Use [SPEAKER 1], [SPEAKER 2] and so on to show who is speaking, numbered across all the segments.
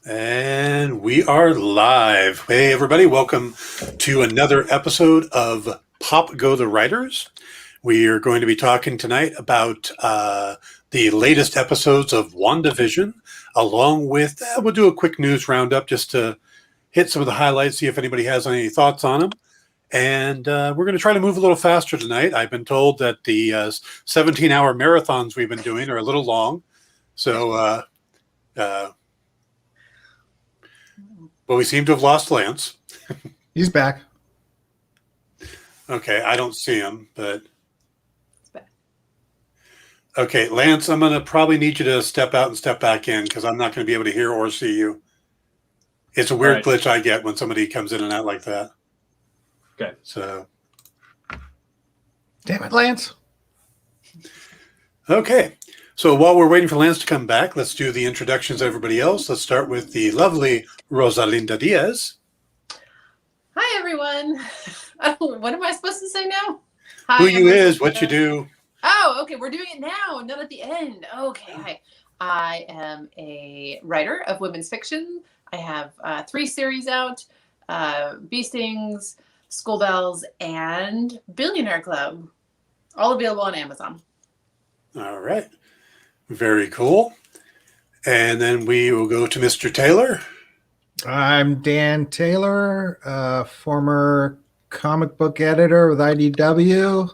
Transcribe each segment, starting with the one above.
[SPEAKER 1] And we are live. Hey, everybody, welcome to another episode of Pop Go the Writers. We are going to be talking tonight about the latest episodes of WandaVision, along with, we'll do a quick news roundup just to hit some of the highlights, see if anybody has any thoughts on them. And we're going to try to move a little faster tonight. I've been told that the 17-hour marathons we've been doing are a little long. So, but we seem to have lost Lance.
[SPEAKER 2] He's back.
[SPEAKER 1] Okay, I don't see him, but... Okay, Lance, I'm going to probably need you to step out and step back in because I'm not going to be able to hear or see you. It's a weird glitch I get when somebody comes in and out like that.
[SPEAKER 3] Okay.
[SPEAKER 1] So...
[SPEAKER 2] Damn it, Lance.
[SPEAKER 1] Okay. So while we're waiting for Lance to come back, let's do the introductions of everybody else. Let's start with the lovely Rosalinda Diaz.
[SPEAKER 4] Hi, everyone. What am I supposed to say now? Hi,
[SPEAKER 1] Who you is, what you do.
[SPEAKER 4] Oh, okay. We're doing it now, not at the end. Okay. Hi. I am a writer of women's fiction. I have 3 series out, Bee Stings, School Bells, and Billionaire Club. All available on Amazon.
[SPEAKER 1] All right. Very cool. And then we will go to Mr. Taylor.
[SPEAKER 2] I'm Dan Taylor, former comic book editor with IDW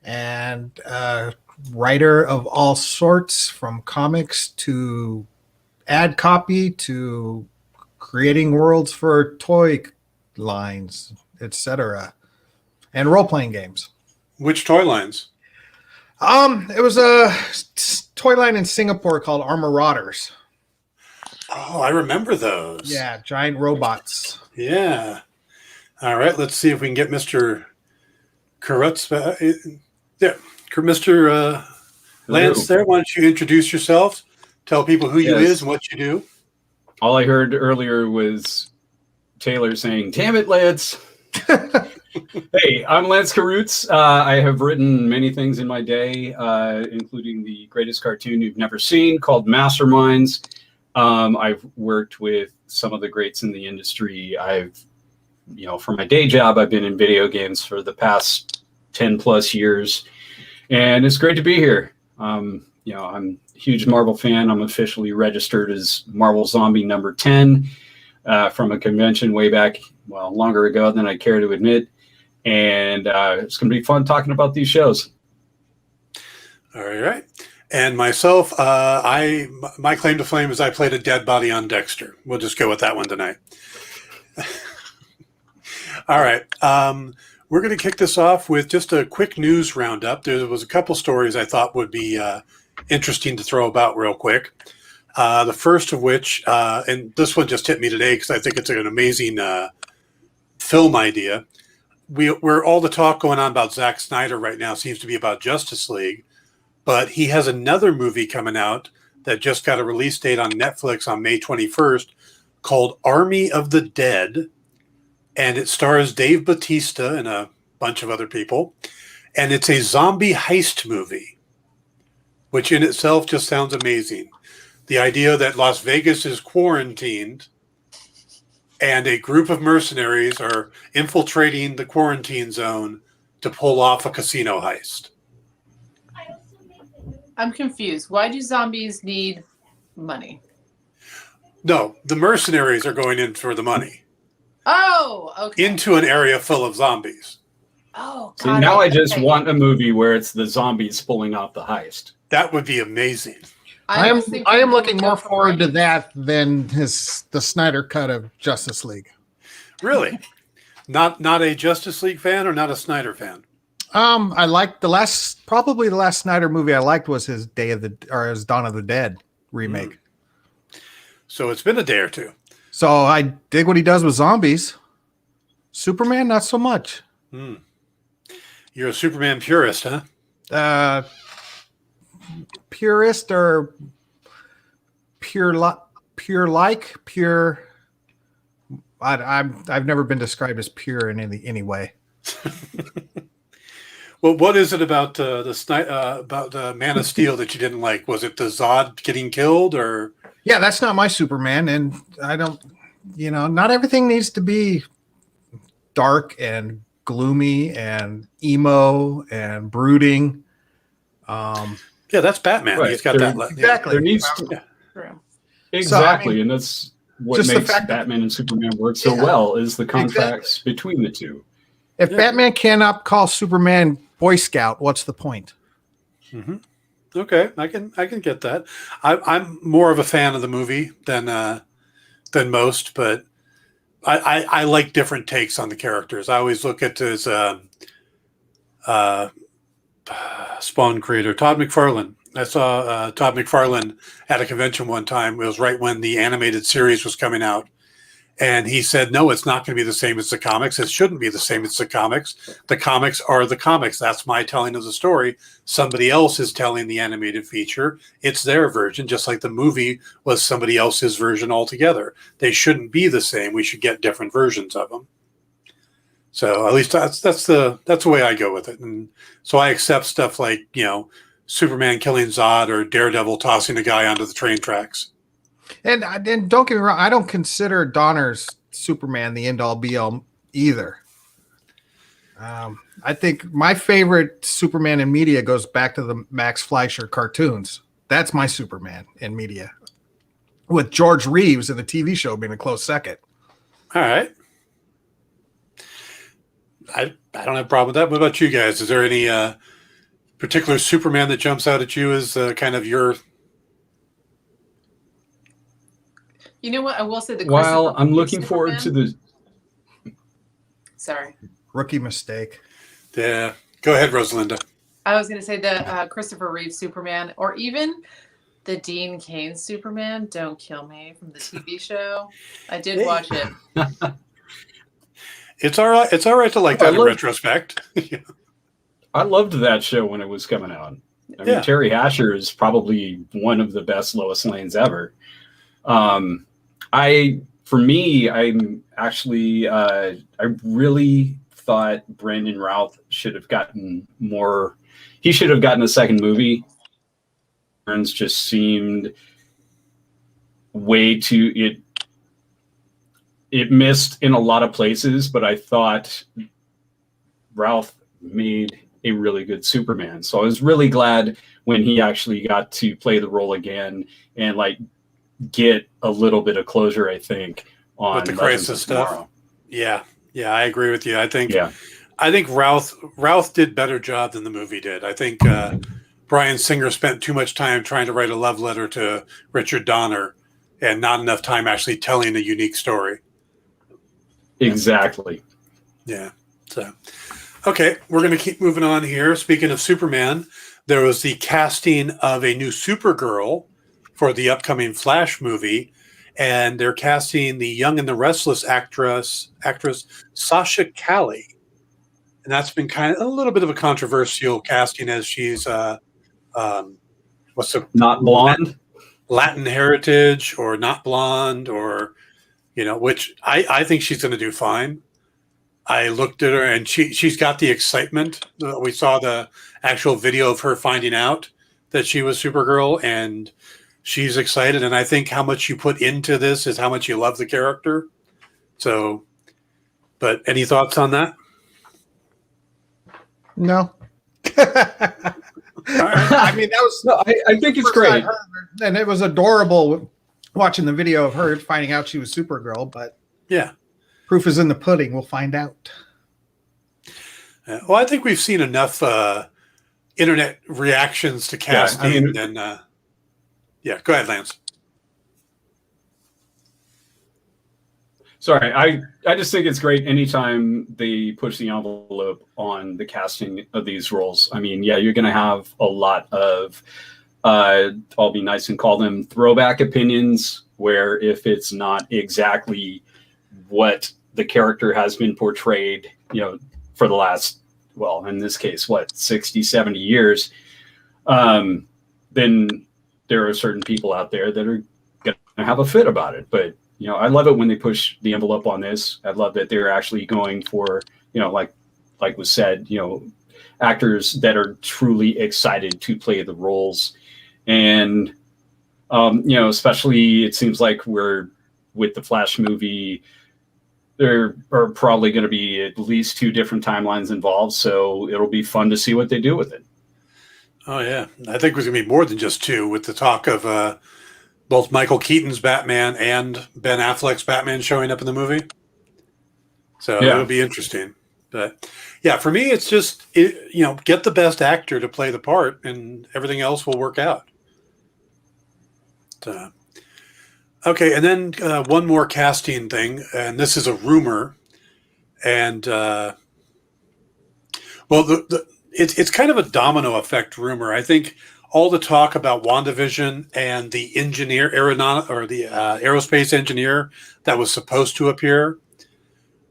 [SPEAKER 2] and writer of all sorts, from comics to ad copy to creating worlds for toy lines, etc., and role-playing games.
[SPEAKER 1] Which toy lines?
[SPEAKER 2] It was a toy line in Singapore called Marauders.
[SPEAKER 1] Oh, I remember those.
[SPEAKER 2] Yeah, giant robots.
[SPEAKER 1] Yeah. All right, let's see if we can get Mr. Kurutz. Yeah, Mr. Lance there. Why don't you introduce yourself? Tell people who you is and what you do.
[SPEAKER 3] All I heard earlier was Taylor saying, "Damn it, Lance." Hey, I'm Lance Karutz. I have written many things in my day, including the greatest cartoon you've never seen called Masterminds. I've worked with some of the greats in the industry. For my day job, I've been in video games for the past 10 plus years, and it's great to be here. I'm a huge Marvel fan. I'm officially registered as Marvel Zombie number 10 from a convention way back, longer ago than I care to admit. And it's going to be fun talking about these shows.
[SPEAKER 1] All right. And myself, my claim to fame is I played a dead body on Dexter. We'll just go with that one tonight. All right. We're going to kick this off with just a quick news roundup. There was a couple stories I thought would be interesting to throw about real quick. The first of which, and this one just hit me today because I think it's an amazing film idea. We're all the talk going on about Zack Snyder right now seems to be about Justice League, but he has another movie coming out that just got a release date on Netflix on May 21st called Army of the Dead, and it stars Dave Bautista and a bunch of other people, and it's a zombie heist movie, which in itself just sounds amazing. The idea that Las Vegas is quarantined and a group of mercenaries are infiltrating the quarantine zone to pull off a casino heist.
[SPEAKER 4] I'm confused. Why do zombies need money?
[SPEAKER 1] No, the mercenaries are going in for the money.
[SPEAKER 4] Oh, okay.
[SPEAKER 1] Into an area full of zombies.
[SPEAKER 4] Oh,
[SPEAKER 3] so now I just want a movie where it's the zombies pulling off the heist.
[SPEAKER 1] That would be amazing.
[SPEAKER 2] I am looking more forward to that than the Snyder cut of Justice League.
[SPEAKER 1] Really? Not a Justice League fan or not a Snyder fan?
[SPEAKER 2] I liked the last Snyder movie I liked was his his Dawn of the Dead remake.
[SPEAKER 1] So it's been a day or two.
[SPEAKER 2] So I dig what he does with zombies. Superman, not so much.
[SPEAKER 1] You're a Superman purist, huh?
[SPEAKER 2] Purist or pure. I've never been described as pure in any way.
[SPEAKER 1] Well, what is it about the Man of Steel that you didn't like? Was it the Zod getting killed, or
[SPEAKER 2] Yeah, that's not my Superman, and I don't. Not everything needs to be dark and gloomy and emo and brooding.
[SPEAKER 1] Yeah, that's Batman.
[SPEAKER 3] Right.
[SPEAKER 1] He's got that.
[SPEAKER 2] Exactly.
[SPEAKER 3] There needs to,
[SPEAKER 1] Yeah.
[SPEAKER 4] True.
[SPEAKER 3] exactly, and that's what
[SPEAKER 2] just the
[SPEAKER 3] makes
[SPEAKER 2] fact that-
[SPEAKER 3] Batman and Superman work so
[SPEAKER 2] Yeah,
[SPEAKER 3] well is the contracts between the two.
[SPEAKER 2] If
[SPEAKER 1] Yeah.
[SPEAKER 2] Batman cannot call Superman Boy Scout, what's the point?
[SPEAKER 1] Mm-hmm. Okay, I can get that. I'm more of a fan of the movie than most, but I like different takes on the characters. I always look at his Spawn creator Todd McFarlane. I saw Todd McFarlane at a convention one time. It was right when the animated series was coming out. And he said, no, it's not going to be the same as the comics. It shouldn't be the same as the comics. The comics are the comics. That's my telling of the story. Somebody else is telling the animated feature. It's their version, just like the movie was somebody else's version altogether. They shouldn't be the same. We should get different versions of them. So at least that's the way I go with it. And so I accept stuff like, Superman killing Zod or Daredevil tossing a guy onto the train tracks.
[SPEAKER 2] And don't get me wrong, I don't consider Donner's Superman the end-all be-all either. I think my favorite Superman in media goes back to the Max Fleischer cartoons. That's my Superman in media, with George Reeves in the TV show being a close second.
[SPEAKER 1] All right. I don't have a problem with that. What about you guys? Is there any particular Superman that jumps out at you as kind of your...
[SPEAKER 4] You know what? I will say the
[SPEAKER 3] While
[SPEAKER 4] Christopher
[SPEAKER 3] I'm
[SPEAKER 4] Reeve
[SPEAKER 3] looking forward to
[SPEAKER 4] Superman-
[SPEAKER 3] the
[SPEAKER 4] Sorry.
[SPEAKER 2] Rookie mistake.
[SPEAKER 1] Yeah. Go ahead, Rosalinda.
[SPEAKER 4] I was going to say the Christopher Reeve Superman, or even the Dean Cain Superman, Don't Kill Me, from the TV show. I did
[SPEAKER 1] Hey.
[SPEAKER 4] watch it.
[SPEAKER 1] It's all right. It's all right to like
[SPEAKER 3] I
[SPEAKER 1] that in
[SPEAKER 3] love-
[SPEAKER 1] retrospect.
[SPEAKER 3] I loved that show when it was coming out. I mean,
[SPEAKER 1] Yeah.
[SPEAKER 3] Terry Hatcher is probably one of the best Lois Lanes ever. I'm actually, I really thought Brandon Routh should have gotten more. He should have gotten a second movie. Burns just seemed way too it missed in a lot of places, but I thought Routh made a really good Superman. So I was really glad when he actually got to play the role again and get a little bit of closure, I think, on
[SPEAKER 1] With the
[SPEAKER 3] Legends
[SPEAKER 1] crisis
[SPEAKER 3] of Tomorrow.
[SPEAKER 1] stuff. Yeah, I agree with you. I think
[SPEAKER 3] Yeah.
[SPEAKER 1] Routh did better job than the movie did. I think Bryan Singer spent too much time trying to write a love letter to Richard Donner and not enough time actually telling a unique story.
[SPEAKER 3] Exactly.
[SPEAKER 1] Yeah. So, okay, we're going to keep moving on here. Speaking of Superman, there was the casting of a new Supergirl for the upcoming Flash movie, and they're casting the Young and the Restless actress Sasha Calle, and that's been kind of a little bit of a controversial casting as she's
[SPEAKER 3] Not blonde.
[SPEAKER 1] Latin heritage or not blonde or which I think she's going to do fine. I looked at her and she's got the excitement. We saw the actual video of her finding out that she was Supergirl, and she's excited. And I think how much you put into this is how much you love the character. So, but any thoughts on that?
[SPEAKER 2] No.
[SPEAKER 1] I
[SPEAKER 2] mean, that was
[SPEAKER 3] No, I think it's
[SPEAKER 2] first I
[SPEAKER 3] great.
[SPEAKER 2] heard her, and it was adorable watching the video of her finding out she was Supergirl, but
[SPEAKER 1] Yeah.
[SPEAKER 2] proof is in the pudding. We'll find out.
[SPEAKER 1] Well, I think we've seen enough internet reactions to casting. Yeah, go ahead, Lance.
[SPEAKER 3] Sorry, I just think it's great anytime they push the envelope on the casting of these roles. I mean, yeah, you're going to have a lot of, I'll be nice and call them throwback opinions, where if it's not exactly what the character has been portrayed, for the last, well, in this case, 60, 70 years, then there are certain people out there that are going to have a fit about it. But I love it when they push the envelope on this. I love that they're actually going for, like was said, actors that are truly excited to play the roles. And Especially it seems like we're with the Flash movie, there are probably going to be at least 2 different timelines involved. So it'll be fun to see what they do with it.
[SPEAKER 1] Oh yeah, I think there's going to be more than just 2 with the talk of both Michael Keaton's Batman and Ben Affleck's Batman showing up in the movie. So it'll be interesting. But yeah, for me, it's just, get the best actor to play the part and everything else will work out. Okay, and then one more casting thing, and this is a rumor. And, it's kind of a domino effect rumor. I think all the talk about WandaVision and the aerospace engineer that was supposed to appear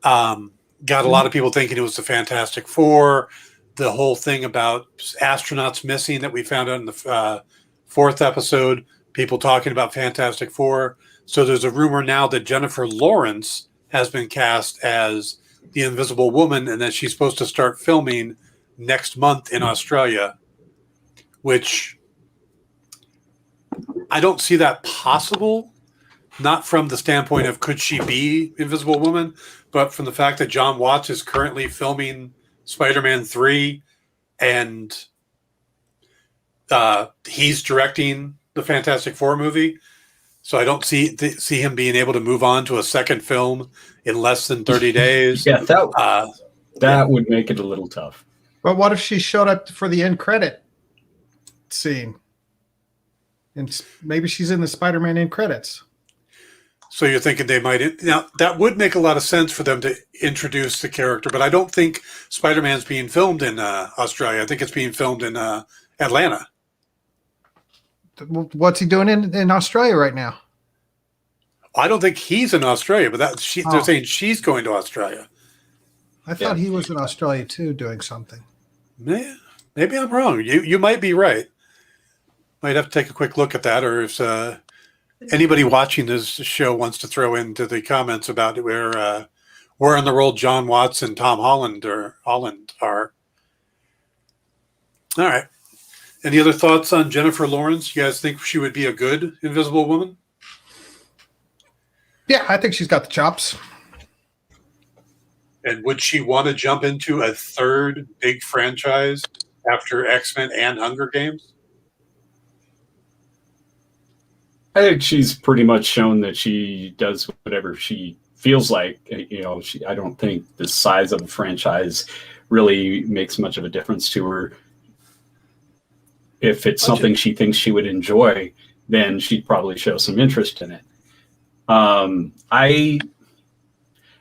[SPEAKER 1] got a lot of people thinking it was the Fantastic Four. The whole thing about astronauts missing that we found out in the 4th episode, people talking about Fantastic Four. So there's a rumor now that Jennifer Lawrence has been cast as the Invisible Woman and that she's supposed to start filming next month in Australia, which I don't see that possible. Not from the standpoint of could she be Invisible Woman, but from the fact that John Watts is currently filming Spider-Man 3 and he's directing the Fantastic Four movie. So I don't see him being able to move on to a second film in less than 30 days.
[SPEAKER 3] Yeah, that would make it a little tough.
[SPEAKER 2] But what if she showed up for the end credit scene? And maybe she's in the Spider-Man end credits.
[SPEAKER 1] So you're thinking they might... Now, that would make a lot of sense for them to introduce the character, but I don't think Spider-Man's being filmed in Australia. I think it's being filmed in Atlanta.
[SPEAKER 2] What's he doing in Australia right now?
[SPEAKER 1] I don't think he's in Australia, but they're saying she's going to Australia.
[SPEAKER 2] I thought he was in Australia too, doing something.
[SPEAKER 1] Maybe I'm wrong. You might be right. Might have to take a quick look at that, or if anybody watching this show wants to throw into the comments about where in the world John Watts and Tom Holland are. All right. Any other thoughts on Jennifer Lawrence? You guys think she would be a good Invisible Woman?
[SPEAKER 2] Yeah, I think she's got the chops.
[SPEAKER 1] And would she want to jump into a third big franchise after X-Men and Hunger Games?
[SPEAKER 3] I think she's pretty much shown that she does whatever she feels like. I don't think the size of the franchise really makes much of a difference to her. If it's something she thinks she would enjoy, then she'd probably show some interest in it. I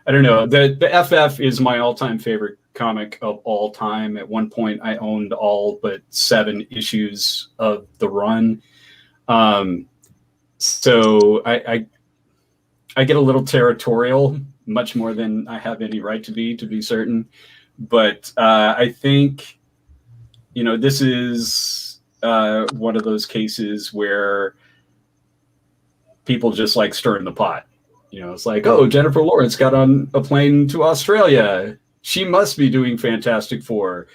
[SPEAKER 3] don't know. The FF is my all-time favorite comic of all time. At one point, I owned all but 7 issues of the run. So I get a little territorial, much more than I have any right to be certain. But I think, this is one of those cases where people just like stirring the pot. It's like, oh, Jennifer Lawrence got on a plane to Australia. She must be doing Fantastic Four.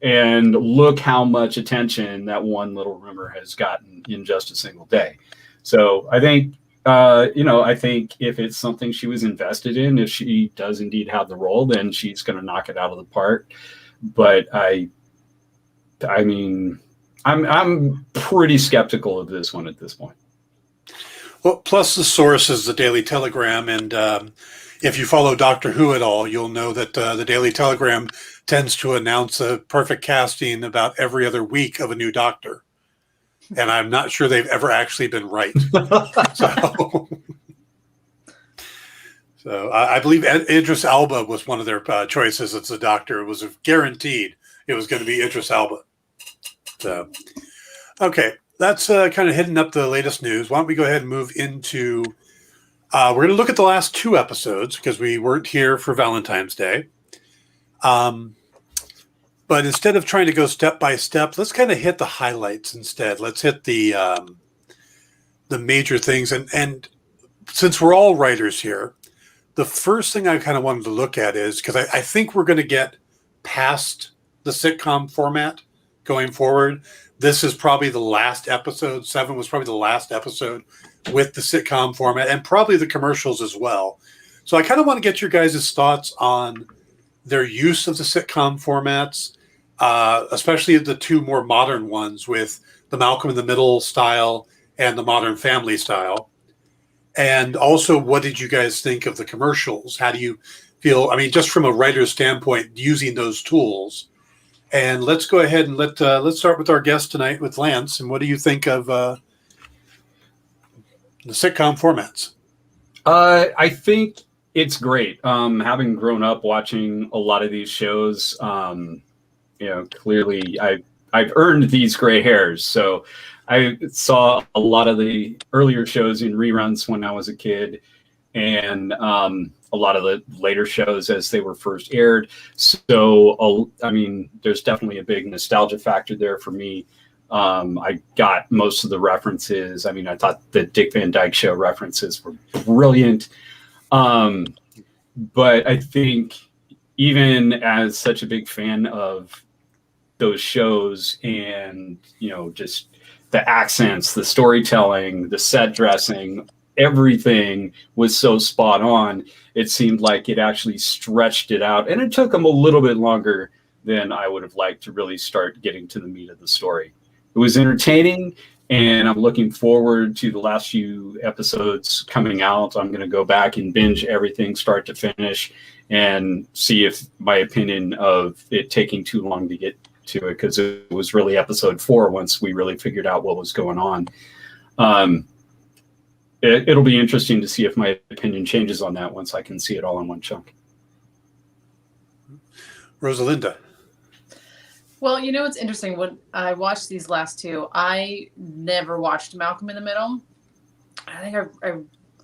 [SPEAKER 3] And look how much attention that one little rumor has gotten in just a single day. So I think, I think if it's something she was invested in, if she does indeed have the role, then she's going to knock it out of the park. But I mean, I'm pretty skeptical of this one at this point.
[SPEAKER 1] Well, plus the source is the Daily Telegram, and if you follow Doctor Who at all, you'll know that the Daily Telegram tends to announce a perfect casting about every other week of a new Doctor. And I'm not sure they've ever actually been right. So I believe Idris Elba was one of their choices as the Doctor. It was guaranteed it was going to be Idris Elba. So, okay. That's kind of hitting up the latest news. Why don't we go ahead and move into... we're going to look at the last 2 episodes because we weren't here for Valentine's Day. But instead of trying to go step by step, let's kind of hit the highlights instead. Let's hit the major things. And since we're all writers here, the first thing I kind of wanted to look at is, because I think we're going to get past the sitcom format going forward. This is probably the last episode. 7 was probably the last episode with the sitcom format and probably the commercials as well. So I kind of want to get your guys' thoughts on their use of the sitcom formats, especially the two more modern ones with the Malcolm in the Middle style and the Modern Family style. And also, what did you guys think of the commercials? How do you feel? I mean, just from a writer's standpoint, using those tools. And let's go ahead and let's start with our guest tonight with Lance. And what do you think of the sitcom formats?
[SPEAKER 3] I think it's great. Having grown up watching a lot of these shows, clearly I've earned these gray hairs. So I saw a lot of the earlier shows in reruns when I was a kid, and a lot of the later shows as they were first aired. So, there's definitely a big nostalgia factor there for me. I got most of the references. I mean, I thought the Dick Van Dyke Show references were brilliant. But I think even as such a big fan of those shows and, just the accents, the storytelling, the set dressing, everything was so spot on. It seemed like it actually stretched it out, and it took them a little bit longer than I would have liked to really start getting to the meat of the story. It was entertaining, and I'm looking forward to the last few episodes coming out. I'm going to go back and binge everything start to finish and see if my opinion of it taking too long to get to it, because it was really episode 4 once we really figured out what was going on. It'll be interesting to see if my opinion changes on that once I can see it all in one chunk.
[SPEAKER 1] Rosalinda.
[SPEAKER 4] Well, it's interesting. When I watched these last two, I never watched Malcolm in the Middle. I think I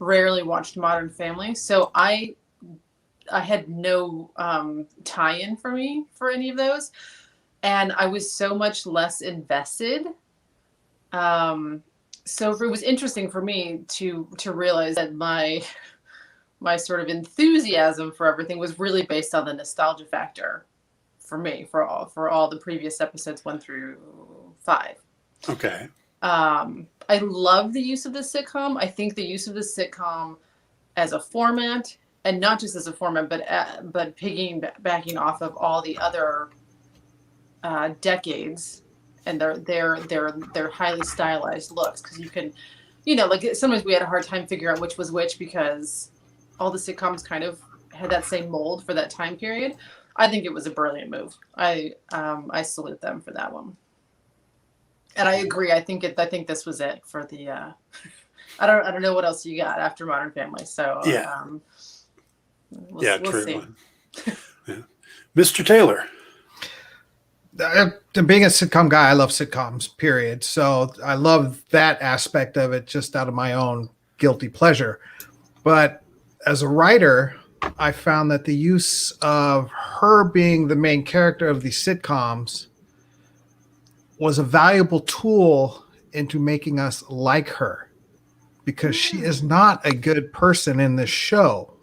[SPEAKER 4] rarely watched Modern Family. So I had no tie-in for me for any of those. And I was so much less invested. So it was interesting for me to realize that my sort of enthusiasm for everything was really based on the nostalgia factor for me, for all the previous episodes 1 through 5.
[SPEAKER 1] Okay.
[SPEAKER 4] I love the use of the sitcom. I think the use of the sitcom as a format, and not just as a format, but piggybacking off of all the other decades and their highly stylized looks, because you can, like sometimes we had a hard time figuring out which was which because all the sitcoms kind of had that same mold for that time period. I think it was a brilliant move. I salute them for that one. And I agree. I think this was it for the. I don't know what else you got after Modern Family. So
[SPEAKER 1] yeah,
[SPEAKER 4] we'll
[SPEAKER 1] true.
[SPEAKER 4] see.
[SPEAKER 1] Yeah. Mr. Taylor.
[SPEAKER 2] Being a sitcom guy, I love sitcoms, period. So I love that aspect of it just out of my own guilty pleasure. But as a writer, I found that the use of her being the main character of these sitcoms was a valuable tool into making us like her, because she is not a good person in this show,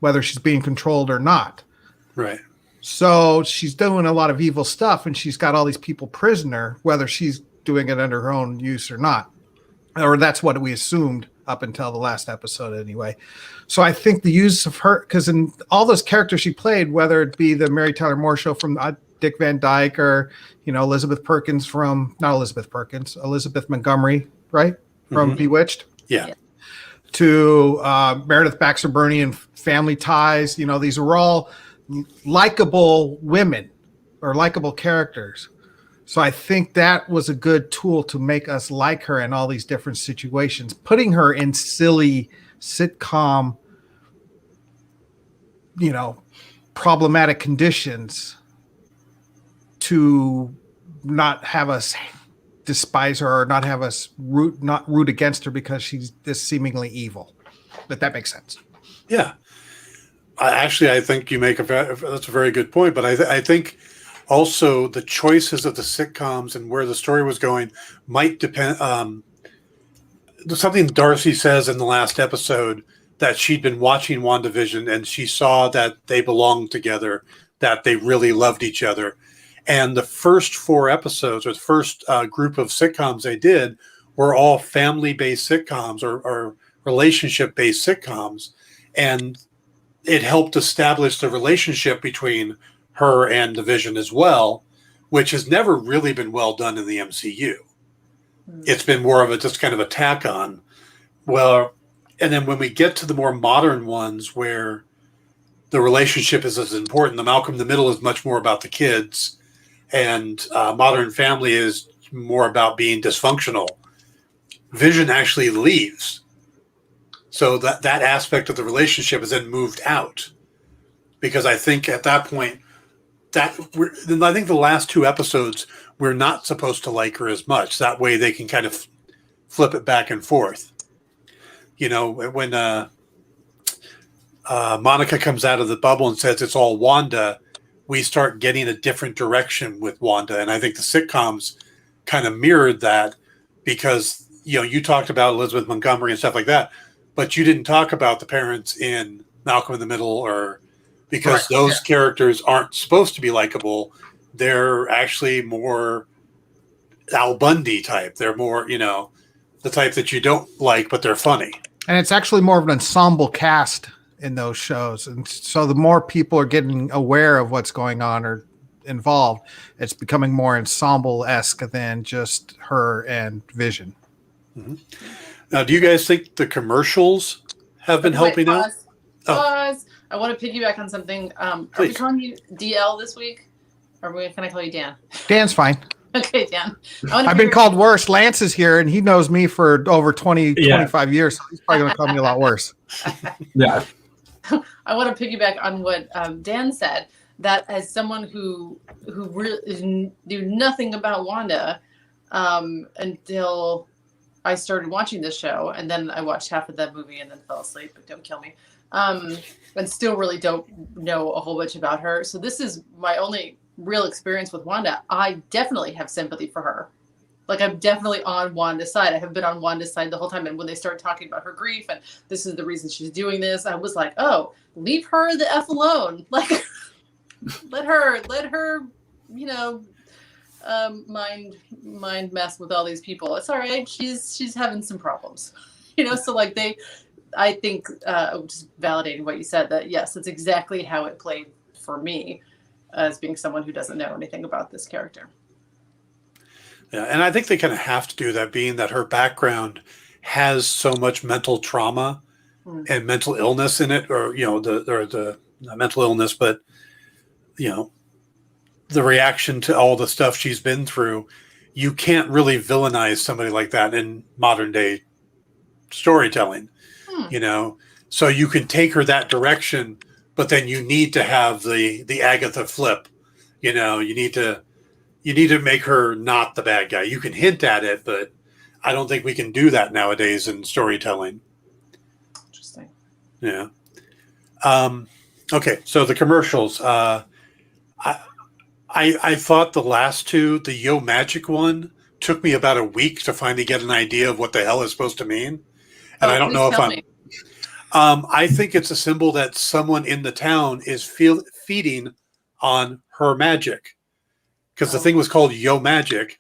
[SPEAKER 2] whether she's being controlled or not.
[SPEAKER 1] Right.
[SPEAKER 2] So she's doing a lot of evil stuff, and she's got all these people prisoner, whether she's doing it under her own use or not. Or that's what we assumed up until the last episode anyway. So I think the use of her, because in all those characters she played, whether it be the Mary Tyler Moore Show from Dick Van Dyke, or, Elizabeth Montgomery, right? From Bewitched.
[SPEAKER 1] Yeah.
[SPEAKER 2] To Meredith Baxter Burney and Family Ties. These are all likable women or likable characters. So I think that was a good tool to make us like her in all these different situations, putting her in silly sitcom, problematic conditions to not have us despise her or not have us root against her because she's this seemingly evil. But that makes sense.
[SPEAKER 1] Yeah. I think you make that's a very good point. But I think also the choices of the sitcoms and where the story was going might depend. Something Darcy says in the last episode, that she'd been watching WandaVision and she saw that they belonged together, that they really loved each other. And the first 4 episodes, or the first group of sitcoms they did, were all family-based sitcoms or relationship-based sitcoms. And it helped establish the relationship between her and the Vision as well, which has never really been well done in the MCU. It's been more of a just kind of a tack on. Well, and then when we get to the more modern ones where the relationship is as important, the Malcolm in the Middle is much more about the kids, and Modern Family is more about being dysfunctional. Vision actually leaves. So that aspect of the relationship is then moved out. Because I think at that point, I think the last 2 episodes, we're not supposed to like her as much. That way they can kind of flip it back and forth. You know, when Monica comes out of the bubble and says it's all Wanda, we start getting a different direction with Wanda. And I think the sitcoms kind of mirrored that because, you know, you talked about Elizabeth Montgomery and stuff like that, but you didn't talk about the parents in Malcolm in the Middle, or because those characters aren't supposed to be likable. They're actually more Al Bundy type. They're more, you know, the type that you don't like, but they're funny.
[SPEAKER 2] And it's actually more of an ensemble cast in those shows. And so the more people are getting aware of what's going on or involved, it's becoming more ensemble-esque than just her and Vision.
[SPEAKER 1] Mm-hmm. Now, do you guys think the commercials have been helping out?
[SPEAKER 4] Pause. I want to piggyback on something. Are we calling you DL this week? Or can I call you Dan?
[SPEAKER 2] Dan's fine.
[SPEAKER 4] Okay, Dan.
[SPEAKER 2] I've been called worse. Lance is here, and he knows me for over 25 years, so he's probably going to call me a lot worse.
[SPEAKER 3] Yeah.
[SPEAKER 4] I want to piggyback on what Dan said, that as someone who really knew nothing about Wanda until I started watching this show, and then I watched half of that movie and then fell asleep, but don't kill me. And still really don't know a whole bunch about her. So this is my only real experience with Wanda. I definitely have sympathy for her. Like, I'm definitely on Wanda's side. I have been on Wanda's side the whole time. And when they start talking about her grief and this is the reason she's doing this, I was like, oh, leave her the F alone. Like, let her, you know, mind mess with all these people. It's all right. She's having some problems, you know? So like I think just validating what you said, that yes, that's exactly how it played for me as being someone who doesn't know anything about this character.
[SPEAKER 1] Yeah, and I think they kind of have to do that, being that her background has so much mental trauma and mental illness in it, or, you know, the mental illness, but, you know, the reaction to all the stuff she's been through. You can't really villainize somebody like that in modern day storytelling, you know, so you can take her that direction, but then you need to have the Agatha flip, you know, you need to make her not the bad guy. You can hint at it, but I don't think we can do that nowadays in storytelling.
[SPEAKER 4] Interesting.
[SPEAKER 1] Yeah. Okay. So the commercials, I thought the last 2, the Yo Magic one, took me about a week to finally get an idea of what the hell it's supposed to mean. And I don't know if I think it's a symbol that someone in the town is feeding on her magic. Because the thing was called Yo Magic.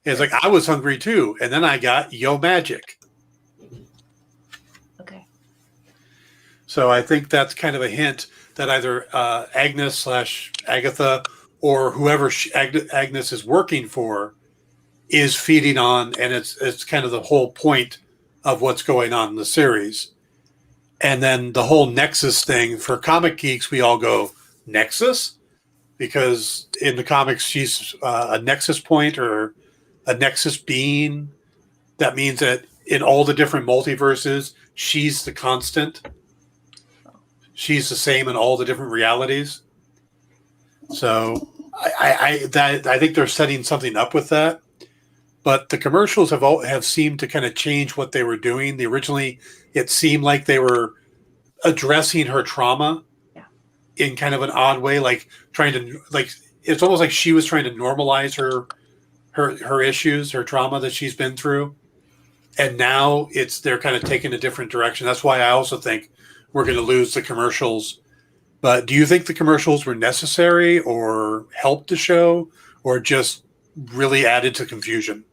[SPEAKER 1] It's like, I was hungry too. And then I got Yo Magic.
[SPEAKER 4] Okay.
[SPEAKER 1] So I think that's kind of a hint that either Agnes / Agatha or whoever Agnes is working for is feeding on. And it's kind of the whole point of what's going on in the series. And then the whole Nexus thing, for comic geeks, we all go, Nexus? Because in the comics, she's a Nexus point or a Nexus being. That means that in all the different multiverses, she's the constant. She's the same in all the different realities. So I think they're setting something up with that. But the commercials have seemed to kind of change what they were doing. Originally, it seemed like they were addressing her trauma in kind of an odd way, like trying to, like, it's almost like she was trying to normalize her issues, her trauma that she's been through. And now they're kind of taking a different direction. That's why I also think we're going to lose the commercials. But do you think the commercials were necessary or helped the show? or just really added to confusion.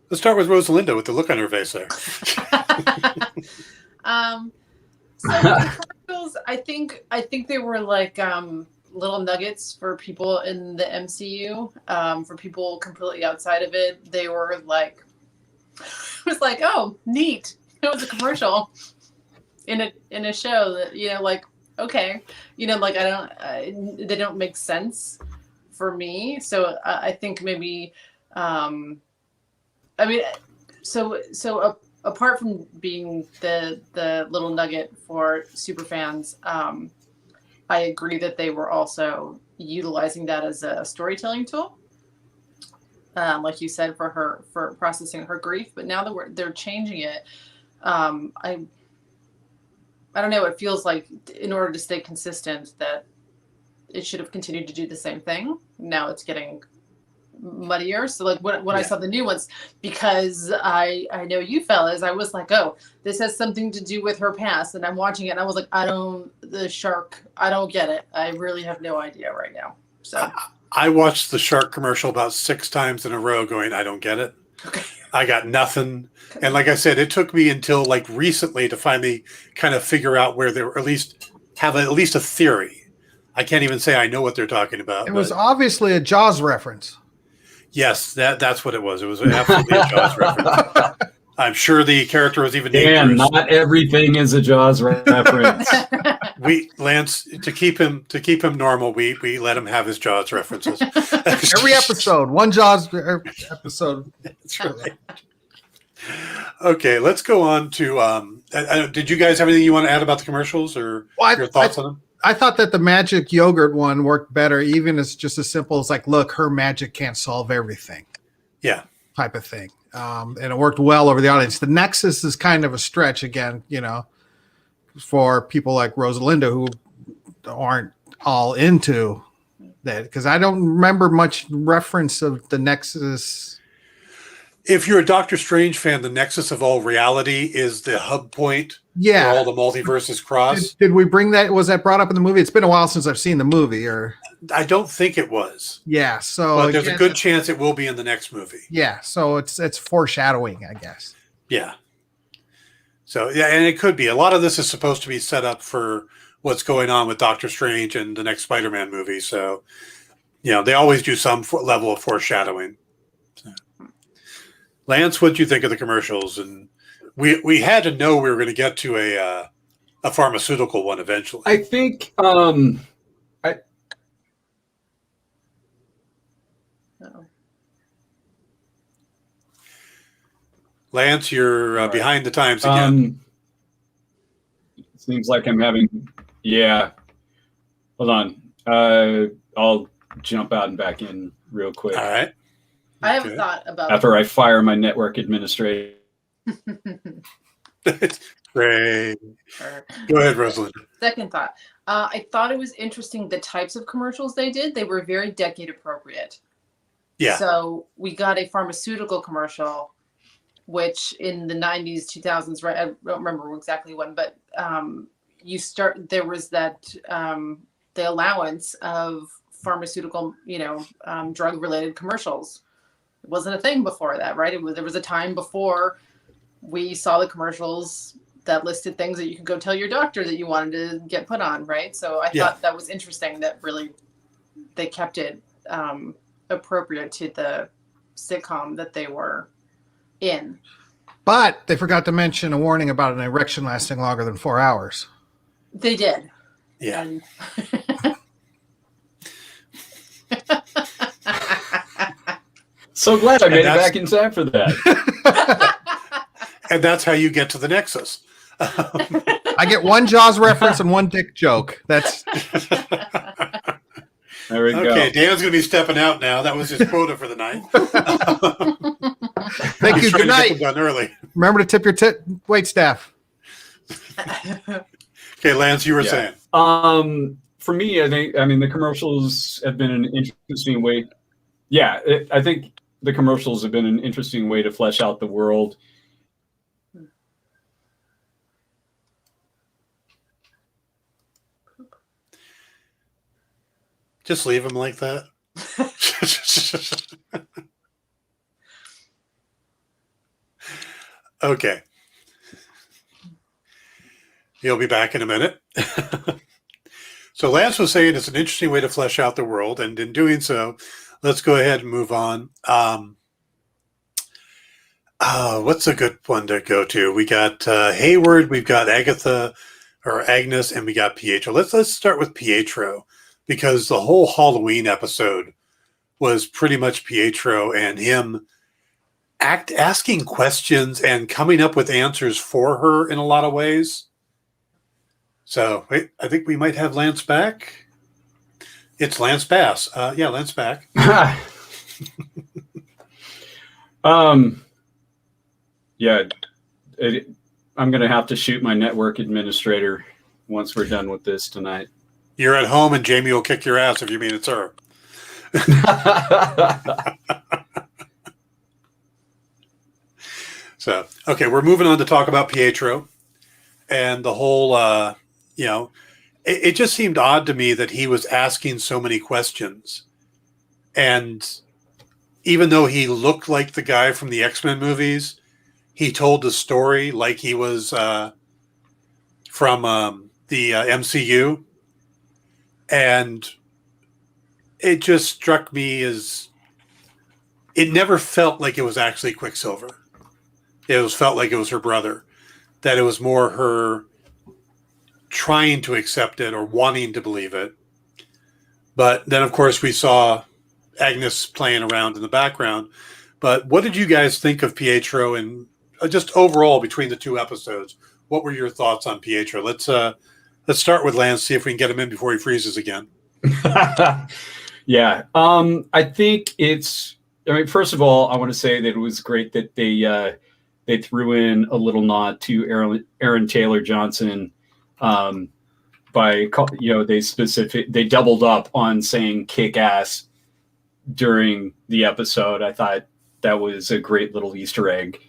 [SPEAKER 1] Let's start with Rosalinda with the look on her face there.
[SPEAKER 4] So the commercials, I think they were like little nuggets for people in the MCU. For people completely outside of it, they were like, it was like, oh, neat. It was a commercial in a show that, you know, like, okay, you know, like they don't make sense for me. So I think maybe, I mean, so apart from being the little nugget for super fans, I agree that they were also utilizing that as a storytelling tool, like you said, for processing her grief. But now that they're changing it, I don't know. It feels like in order to stay consistent, that it should have continued to do the same thing. Now it's getting muddier. So like when I saw the new ones, because I know you fellas, I was like, oh, this has something to do with her past, and I'm watching it and I was like, I don't get it. I really have no idea right now. So
[SPEAKER 1] I watched the shark commercial about 6 times in a row going, I don't get it.
[SPEAKER 4] okay.
[SPEAKER 1] I got nothing. And like I said, it took me until like recently to finally kind of figure out where they were, at least have at least a theory. I can't even say I know what they're talking about.
[SPEAKER 2] It was obviously a Jaws reference.
[SPEAKER 1] Yes, that's what it was. It was absolutely a Jaws reference. I'm sure the character was even named
[SPEAKER 3] And
[SPEAKER 1] Bruce.
[SPEAKER 3] not everything is a Jaws reference.
[SPEAKER 1] Lance, to keep him normal, we let him have his Jaws references.
[SPEAKER 2] Every episode, one Jaws episode.
[SPEAKER 1] That's right. Okay, let's go on to. Did you guys have anything you want to add about the commercials or your thoughts on them?
[SPEAKER 2] I thought that the magic yogurt one worked better, even as just as simple as like, look, her magic can't solve everything.
[SPEAKER 1] Yeah.
[SPEAKER 2] Type of thing. And it worked well over the audience. The Nexus is kind of a stretch again, you know, for people like Rosalinda who aren't all into that, because I don't remember much reference of the Nexus.
[SPEAKER 1] If you're a Doctor Strange fan, the nexus of all reality is the hub point where all the multiverses cross.
[SPEAKER 2] Did we bring that? Was that brought up in the movie? It's been a while since I've seen the movie. Or
[SPEAKER 1] I don't think it was.
[SPEAKER 2] Yeah, so
[SPEAKER 1] but there's a good chance it will be in the next movie.
[SPEAKER 2] Yeah, so it's foreshadowing, I guess.
[SPEAKER 1] Yeah. So yeah, and it could be. A lot of this is supposed to be set up for what's going on with Doctor Strange and the next Spider-Man movie. So, you know, they always do some level of foreshadowing. So. Lance, what do you think of the commercials? And we had to know we were going to get to a pharmaceutical one eventually.
[SPEAKER 3] I think
[SPEAKER 1] Lance, you're behind the times again.
[SPEAKER 3] Seems like I'm having. Yeah. Hold on. I'll jump out and back in real quick.
[SPEAKER 1] All right.
[SPEAKER 4] I have a thought about
[SPEAKER 3] after I fire my network administrator.
[SPEAKER 1] Great. Go ahead, Rosalind.
[SPEAKER 4] Second thought. I thought it was interesting the types of commercials they did. They were very decade appropriate.
[SPEAKER 1] Yeah.
[SPEAKER 4] So we got a pharmaceutical commercial, which in the 90s, 2000s, right? I don't remember exactly when, but there was that the allowance of pharmaceutical, drug-related commercials. It wasn't a thing before that, right? There was a time before we saw the commercials that listed things that you could go tell your doctor that you wanted to get put on, right? So I thought that was interesting that really they kept it appropriate to the sitcom that they were in.
[SPEAKER 2] But they forgot to mention a warning about an erection lasting longer than 4 hours.
[SPEAKER 4] They did.
[SPEAKER 1] Yeah.
[SPEAKER 4] And
[SPEAKER 3] So glad I made it back in time for that.
[SPEAKER 1] And that's how you get to the Nexus.
[SPEAKER 2] I get one Jaws reference and one dick joke. That's
[SPEAKER 3] there we go.
[SPEAKER 1] Okay, Dan's going to be stepping out now. That was his quota for the night.
[SPEAKER 2] Thank you. Good night.
[SPEAKER 1] Done early.
[SPEAKER 2] Remember to tip your wait staff.
[SPEAKER 1] Okay, Lance, you were saying.
[SPEAKER 3] For me, I mean, the commercials have been an interesting way. Yeah, I think the commercials have been an interesting way to flesh out the world.
[SPEAKER 1] Just leave him like that. Okay. He'll be back in a minute. So Lance was saying it's an interesting way to flesh out the world, and in doing so, let's go ahead and move on. What's a good one to go to? We got Hayward, we've got Agatha or Agnes, and we got Pietro. Let's start with Pietro, because the whole Halloween episode was pretty much Pietro and him asking questions and coming up with answers for her in a lot of ways. So wait, I think we might have Lance back. It's Lance Bass. Yeah, Lance back.
[SPEAKER 3] Yeah, I'm going to have to shoot my network administrator once we're done with this tonight.
[SPEAKER 1] You're at home and Jamie will kick your ass if you mean it's her. So, okay, we're moving on to talk about Pietro and the whole, it just seemed odd to me that he was asking so many questions. And even though he looked like the guy from the X-Men movies, he told the story like he was from the MCU. And it just struck me as it never felt like it was actually Quicksilver. It felt like it was her brother, that it was more her trying to accept it or wanting to believe it. But then, of course, we saw Agnes playing around in the background. But what did you guys think of Pietro and just overall between the two episodes? What were your thoughts on Pietro? Let's start with Lance, see if we can get him in before he freezes again.
[SPEAKER 3] Yeah. I think first of all, I want to say that it was great that they threw in a little nod to Aaron Taylor Johnson by they doubled up on saying kick ass during the episode. I thought that was a great little Easter egg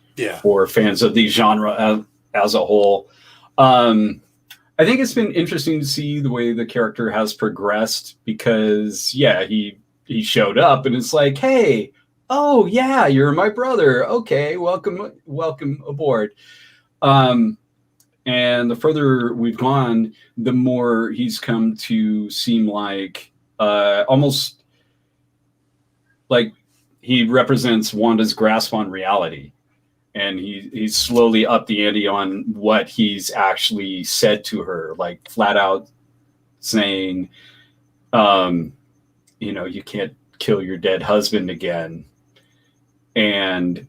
[SPEAKER 3] for fans of the genre as a whole. I think it's been interesting to see the way the character has progressed because, he showed up and it's like, hey, oh, yeah, you're my brother. Okay, welcome aboard. And the further we've gone, the more he's come to seem like almost like he represents Wanda's grasp on reality. And he's slowly upped the ante on what he's actually said to her, like flat out saying, you can't kill your dead husband again. And,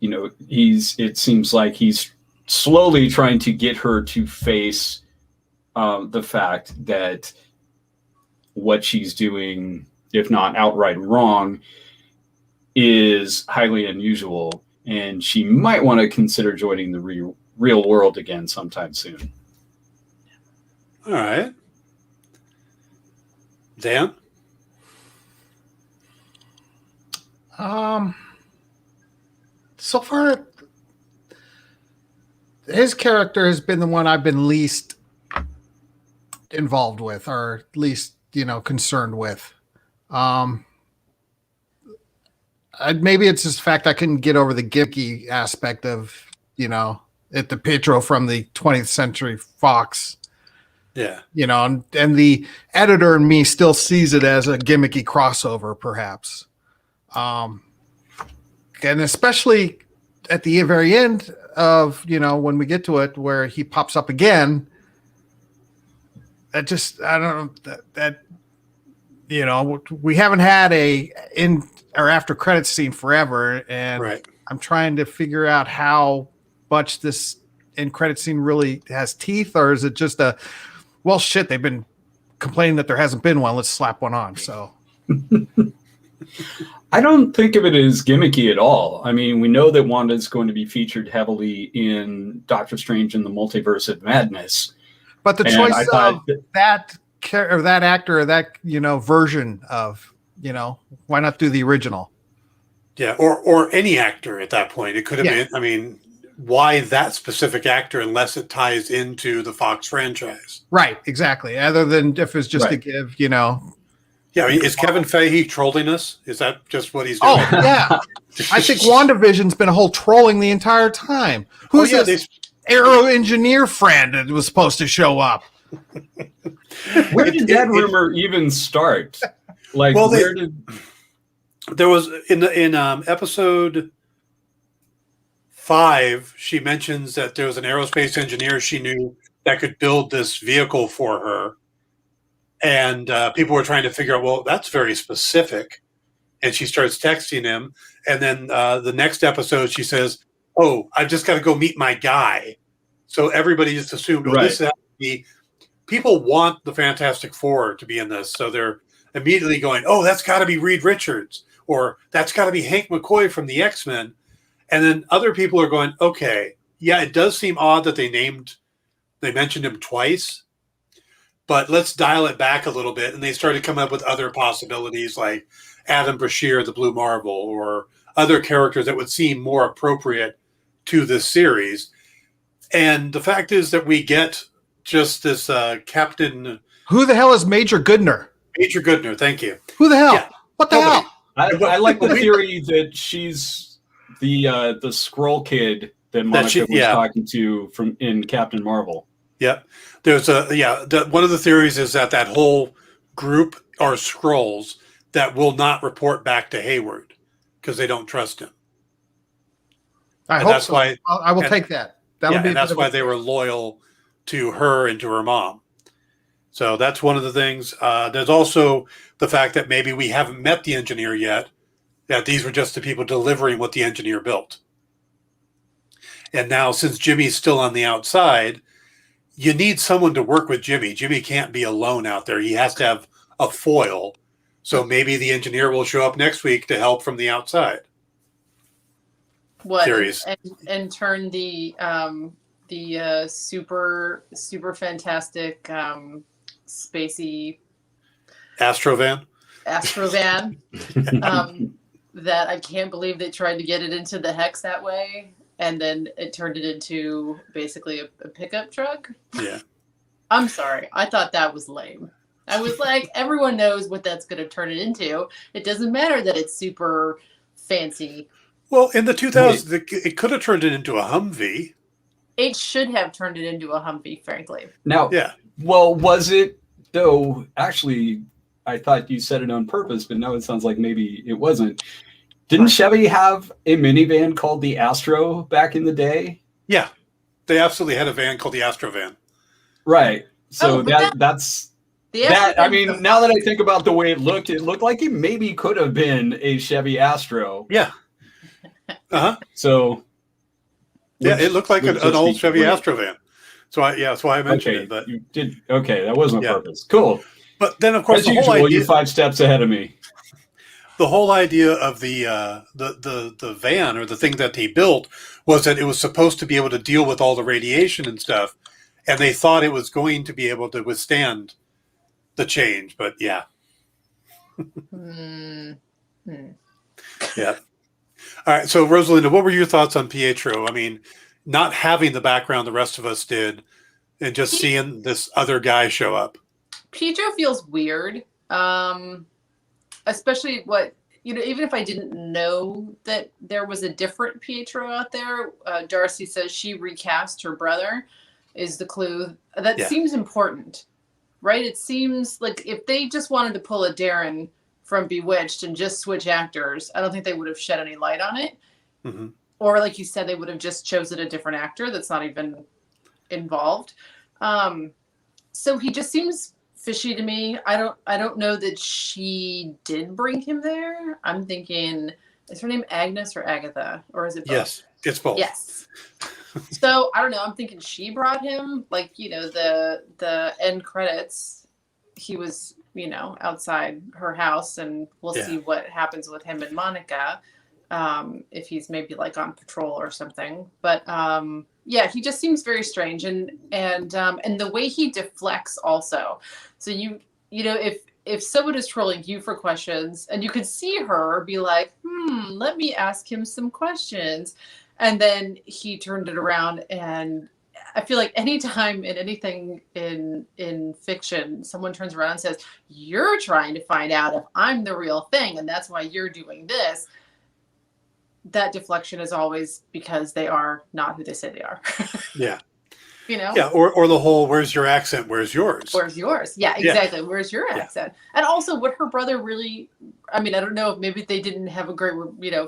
[SPEAKER 3] it seems like he's slowly trying to get her to face the fact that what she's doing, if not outright wrong, is highly unusual. And she might want to consider joining the real world again sometime soon.
[SPEAKER 1] All right. Dan?
[SPEAKER 2] So far, his character has been the one I've been least involved with, or least, concerned with. Maybe it's just the fact I couldn't get over the gimmicky aspect of, the Pietro from the 20th Century Fox.
[SPEAKER 1] Yeah.
[SPEAKER 2] And the editor in me still sees it as a gimmicky crossover, perhaps. And especially at the very end of, when we get to it, where he pops up again, I don't know that we haven't had a in or after credits scene forever. And
[SPEAKER 1] right.
[SPEAKER 2] I'm trying to figure out how much this end credit scene really has teeth, or is it just they've been complaining that there hasn't been one. Let's slap one on. So
[SPEAKER 3] I don't think of it as gimmicky at all. I mean, we know that Wanda is going to be featured heavily in Doctor Strange and the Multiverse of Madness.
[SPEAKER 2] But the choice of that actor or that, version of, why not do the original?
[SPEAKER 1] Yeah. Or any actor at that point. It could have been, why that specific actor unless it ties into the Fox franchise?
[SPEAKER 2] Right. Exactly. Other than if it's just to give,
[SPEAKER 1] Yeah, I mean, is Kevin Feige trolling us? Is that just what he's doing?
[SPEAKER 2] Oh yeah, I think WandaVision's been a whole trolling the entire time. Who's this aero engineer friend that was supposed to show up?
[SPEAKER 3] Where did that rumor even start? Like,
[SPEAKER 1] well,
[SPEAKER 3] where did
[SPEAKER 1] there was in episode 5? She mentions that there was an aerospace engineer she knew that could build this vehicle for her, and people were trying to figure out, well, that's very specific. And she starts texting him, and then the next episode she says, "Oh, I've just got to go meet my guy." So everybody just assumed, "Oh, this has to be." People want the Fantastic Four to be in this, so they're immediately going, "Oh, that's got to be Reed Richards, or that's got to be Hank McCoy from the X-Men." And then other people are going, "Okay, yeah, it does seem odd that they mentioned him twice, but let's dial it back a little bit." And they started coming up with other possibilities, like Adam Brashear, the Blue Marvel, or other characters that would seem more appropriate to this series. And the fact is that we get just this Captain.
[SPEAKER 2] Who the hell is Major Goodner?
[SPEAKER 1] Major Goodner, thank you.
[SPEAKER 2] Who the hell?
[SPEAKER 1] Yeah.
[SPEAKER 2] What the hell?
[SPEAKER 3] I like the theory that she's the Skrull kid that Monica was talking to in Captain Marvel.
[SPEAKER 1] Yep. There's one of the theories is that whole group are Skrulls that will not report back to Hayward because they don't trust him.
[SPEAKER 2] I hope so. Why, I will take that.
[SPEAKER 1] And that's why they were loyal to her and to her mom. So that's one of the things. There's also the fact that maybe we haven't met the engineer yet, that these were just the people delivering what the engineer built. And now, since Jimmy's still on the outside, you need someone to work with Jimmy. Jimmy can't be alone out there. He has to have a foil. So maybe the engineer will show up next week to help from the outside.
[SPEAKER 4] What?
[SPEAKER 1] Series.
[SPEAKER 4] And turn the super fantastic spacey
[SPEAKER 1] Astrovan
[SPEAKER 4] that I can't believe they tried to get it into the Hex that way, and then it turned it into basically a pickup truck.
[SPEAKER 1] Yeah.
[SPEAKER 4] I'm sorry. I thought that was lame. I was like, everyone knows what that's going to turn it into. It doesn't matter that it's super fancy.
[SPEAKER 1] Well, in the 2000s, it could have turned it into a Humvee.
[SPEAKER 4] It should have turned it into a Humvee, frankly.
[SPEAKER 3] Now, well, was it, though? Actually, I thought you said it on purpose, but now it sounds like maybe it wasn't. Didn't Chevy have a minivan called the Astro back in the day?
[SPEAKER 1] Yeah, they absolutely had a van called the Astrovan.
[SPEAKER 3] Right. So that's that. I mean, now that I think about the way it looked like it maybe could have been a Chevy Astro.
[SPEAKER 1] Yeah.
[SPEAKER 3] So.
[SPEAKER 1] It looked like an old Chevy Astrovan. So that's why I mentioned it. But
[SPEAKER 3] you did. Okay, that wasn't on purpose. Cool.
[SPEAKER 1] But then, of course,
[SPEAKER 3] as usual, you're 5 steps ahead of me.
[SPEAKER 1] The whole idea of the van, or the thing that he built, was that it was supposed to be able to deal with all the radiation and stuff, and they thought it was going to be able to withstand the change. But yeah. Yeah. All right. So, Rosalinda, what were your thoughts on Pietro? I mean, not having the background the rest of us did, and just seeing this other guy show up.
[SPEAKER 4] Pietro feels weird. Especially even if I didn't know that there was a different Pietro out there. Darcy says she recast her brother is the clue. That seems important, right? It seems like if they just wanted to pull a Darren from Bewitched and just switch actors, I don't think they would have shed any light on it. Mm-hmm. Or like you said, they would have just chosen a different actor that's not even involved. So he just seems fishy to me. I don't know that she did bring him there. I'm thinking, is her name Agnes or Agatha? Or is it both?
[SPEAKER 1] Yes, it's both.
[SPEAKER 4] Yes. So I don't know. I'm thinking she brought him, like, the end credits. He was, outside her house, and we'll see what happens with him and Monica. If he's maybe like on patrol or something. But he just seems very strange, and the way he deflects also. So if someone is trolling you for questions, and you could see her be like, let me ask him some questions, and then he turned it around and I feel like anytime in anything in fiction, someone turns around and says, "You're trying to find out if I'm the real thing, and that's why you're doing this." That deflection is always because they are not who they say they are.
[SPEAKER 1] Yeah.
[SPEAKER 4] You know?
[SPEAKER 1] Yeah. Or the whole, where's your accent? Where's yours?
[SPEAKER 4] Where's yours? Yeah, exactly. Where's your accent? And also, would her brother really? I mean, I don't know if maybe they didn't have a great,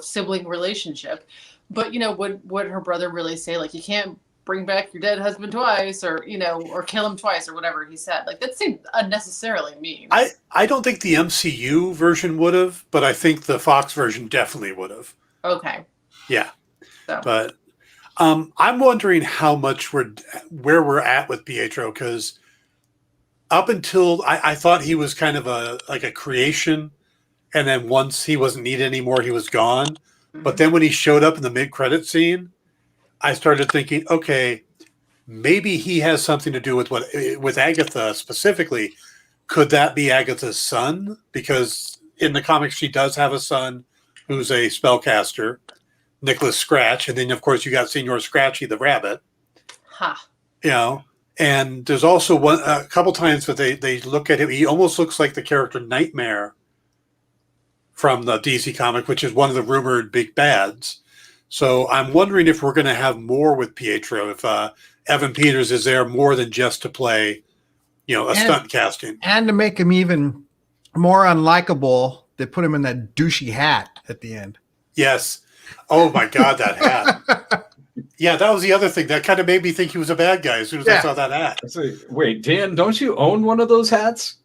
[SPEAKER 4] sibling relationship, but would her brother really say like, you can't bring back your dead husband twice, or or kill him twice, or whatever he said? Like that seemed unnecessarily mean.
[SPEAKER 1] I don't think the MCU version would have, but I think the Fox version definitely would have.
[SPEAKER 4] Okay.
[SPEAKER 1] Yeah.
[SPEAKER 4] So.
[SPEAKER 1] But I'm wondering how much where we're at with Pietro, because up until I thought he was kind of a creation, and then once he wasn't needed anymore, he was gone. Mm-hmm. But then when he showed up in the mid-credit scene, I started thinking, okay, maybe he has something to do with Agatha specifically. Could that be Agatha's son? Because in the comics, she does have a son who's a spellcaster, Nicholas Scratch, and then of course you got Senor Scratchy the rabbit. And there's also a couple times that they look at him. He almost looks like the character Nightmare from the DC comic, which is one of the rumored big bads. So I'm wondering if we're going to have more with Pietro, if Evan Peters is there more than just to play, stunt casting.
[SPEAKER 2] And to make him even more unlikable, they put him in that douchey hat at the end.
[SPEAKER 1] Yes. Oh my God, that hat. Yeah, that was the other thing. That kind of made me think he was a bad guy as soon as I saw that hat.
[SPEAKER 3] Wait, Dan, don't you own one of those hats?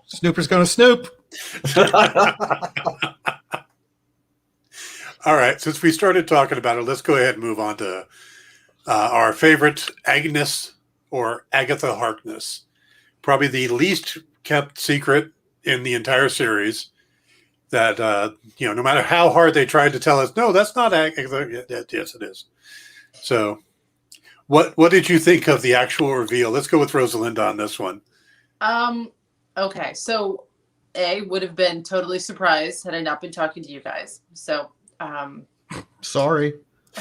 [SPEAKER 2] Snooper's going to snoop.
[SPEAKER 1] All right, since we started talking about it, let's go ahead and move on to our favorite Agnes, or Agatha Harkness. Probably the least kept secret in the entire series. That, no matter how hard they tried to tell us, no, that's not Agatha. Yes, it is. So what did you think of the actual reveal? Let's go with Rosalinda on this one.
[SPEAKER 4] Okay, so would have been totally surprised had I not been talking to you guys. So,
[SPEAKER 2] sorry.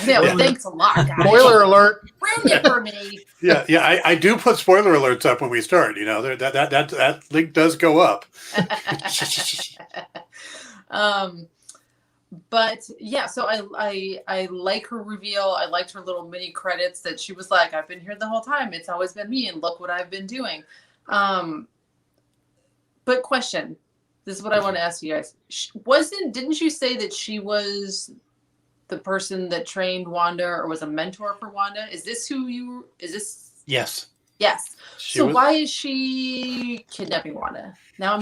[SPEAKER 4] Yeah. Thanks a lot, guys.
[SPEAKER 2] Spoiler alert.
[SPEAKER 4] Ruined it for me.
[SPEAKER 1] Yeah. I do put spoiler alerts up when we start. That link does go up.
[SPEAKER 4] But yeah, so I like her reveal. I liked her little mini credits that she was like, I've been here the whole time. It's always been me, and look what I've been doing. But question, this is what I want to ask you guys. Didn't you say that she was the person that trained Wanda, or was a mentor for Wanda? Is this
[SPEAKER 1] Yes.
[SPEAKER 4] Yes. Why is she kidnapping Wanda? Now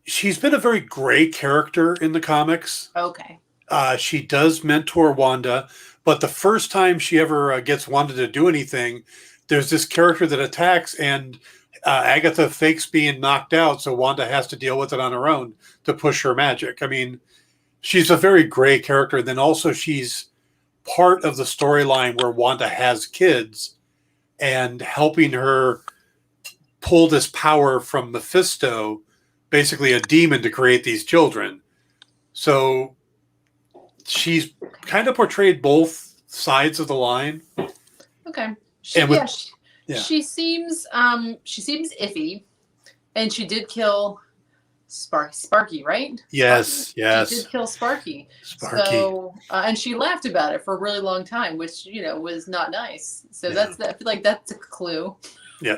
[SPEAKER 1] She's been a very gray character in the comics.
[SPEAKER 4] Okay.
[SPEAKER 1] She does mentor Wanda, but the first time she ever gets Wanda to do anything, there's this character that attacks, and Agatha fakes being knocked out, so Wanda has to deal with it on her own to push her magic. I mean, she's a very gray character. Then also she's part of the storyline where Wanda has kids, and helping her pull this power from Mephisto, basically a demon, to create these children. So she's kind of portrayed both sides of the line.
[SPEAKER 4] Okay. She seems iffy, and she did kill Sparky, right?
[SPEAKER 1] Yes.
[SPEAKER 4] She did kill Sparky. So, and she laughed about it for a really long time, which was not nice. So I feel like that's a clue.
[SPEAKER 1] Yeah.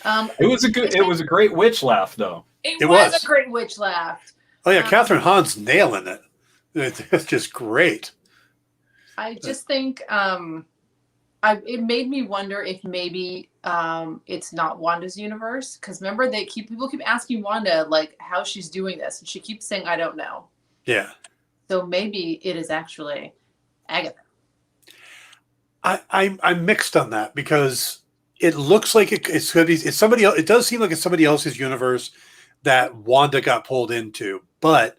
[SPEAKER 3] It was a great witch laugh, though.
[SPEAKER 4] It was a great witch laugh.
[SPEAKER 1] Oh yeah, Catherine Hahn's nailing it. It's just great.
[SPEAKER 4] I just think it made me wonder if maybe it's not Wanda's universe, because remember people keep asking Wanda like how she's doing this, and she keeps saying I don't know.
[SPEAKER 1] Yeah.
[SPEAKER 4] So maybe it is actually Agatha.
[SPEAKER 1] I'm mixed on that, because it looks like it's somebody else. It does seem like it's somebody else's universe that Wanda got pulled into, but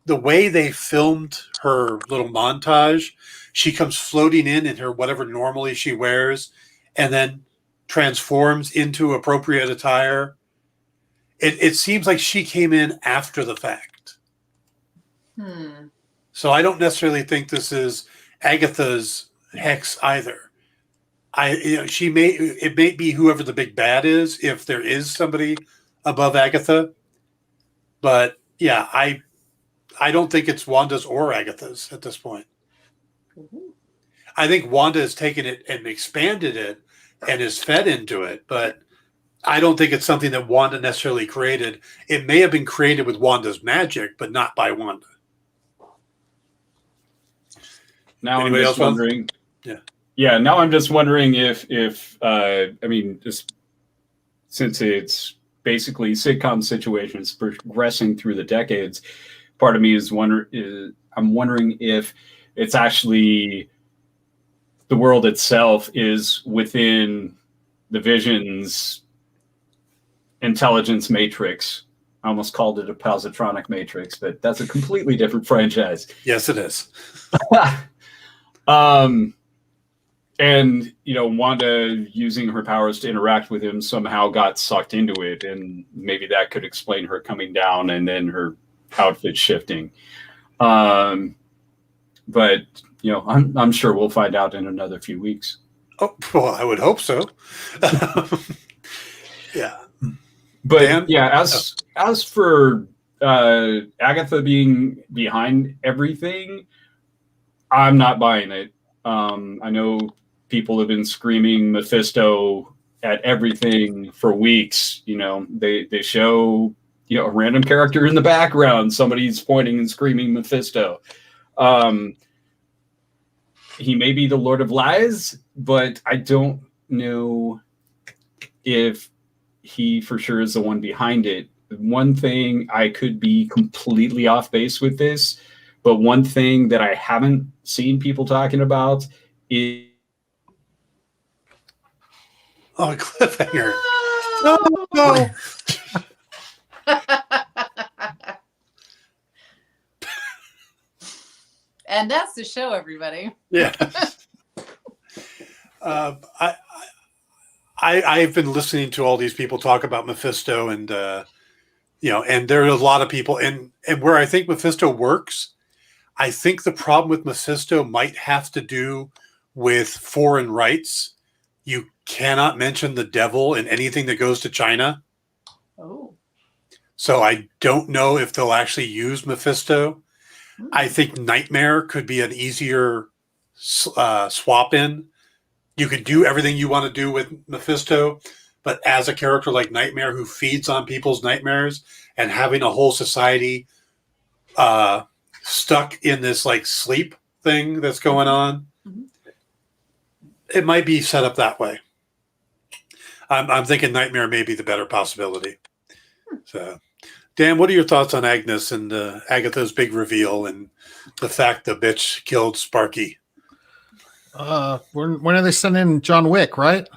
[SPEAKER 1] the way they filmed her little montage, she comes floating in her whatever normally she wears, and then transforms into appropriate attire. It seems like she came in after the fact. So I don't necessarily think this is Agatha's hex either. It may be whoever the big bad is, if there is somebody above Agatha. But yeah, I don't think it's Wanda's or Agatha's at this point.
[SPEAKER 4] Mhm.
[SPEAKER 1] I think Wanda has taken it and expanded it and is fed into it, but I don't think it's something that Wanda necessarily created. It may have been created with Wanda's magic, but not by Wanda.
[SPEAKER 3] Now
[SPEAKER 1] Anybody
[SPEAKER 3] I'm
[SPEAKER 1] else
[SPEAKER 3] just wondering.
[SPEAKER 1] Yeah.
[SPEAKER 3] Yeah. Now I'm just wondering if I mean, just since it's basically sitcom situations progressing through the decades, part of me I'm wondering if it's actually the world itself is within the Vision's intelligence matrix. I almost called it a positronic matrix, but that's a completely different franchise.
[SPEAKER 1] Yes, it is.
[SPEAKER 3] And Wanda using her powers to interact with him somehow got sucked into it, and maybe that could explain her coming down and then her outfit shifting. But I'm sure we'll find out in another few weeks.
[SPEAKER 1] Oh, well, I would hope so. Yeah.
[SPEAKER 3] But
[SPEAKER 1] Dan?
[SPEAKER 3] yeah, as for Agatha being behind everything, I'm not buying it. I know people have been screaming Mephisto at everything for weeks. They show a random character in the background, somebody's pointing and screaming Mephisto. He may be the Lord of Lies, but I don't know if he for sure is the one behind it. One thing, I could be completely off base with this, but one thing that I haven't seen people talking about is
[SPEAKER 1] Oh, cliffhanger.
[SPEAKER 2] No.
[SPEAKER 4] And that's the show, everybody.
[SPEAKER 1] Yeah. I've been listening to all these people talk about Mephisto, and and there are a lot of people, and where I think Mephisto works, I think the problem with Mephisto might have to do with foreign rights. You cannot mention the devil in anything that goes to China.
[SPEAKER 4] Oh.
[SPEAKER 1] So I don't know if they'll actually use Mephisto. I think Nightmare could be an easier swap in. You could do everything you want to do with Mephisto, but as a character like Nightmare who feeds on people's nightmares and having a whole society stuck in this like sleep thing that's going on, it might be set up that way. I'm thinking Nightmare may be the better possibility. So, Dan, what are your thoughts on Agnes and Agatha's big reveal and the fact the bitch killed Sparky?
[SPEAKER 2] When are they sending John Wick, right?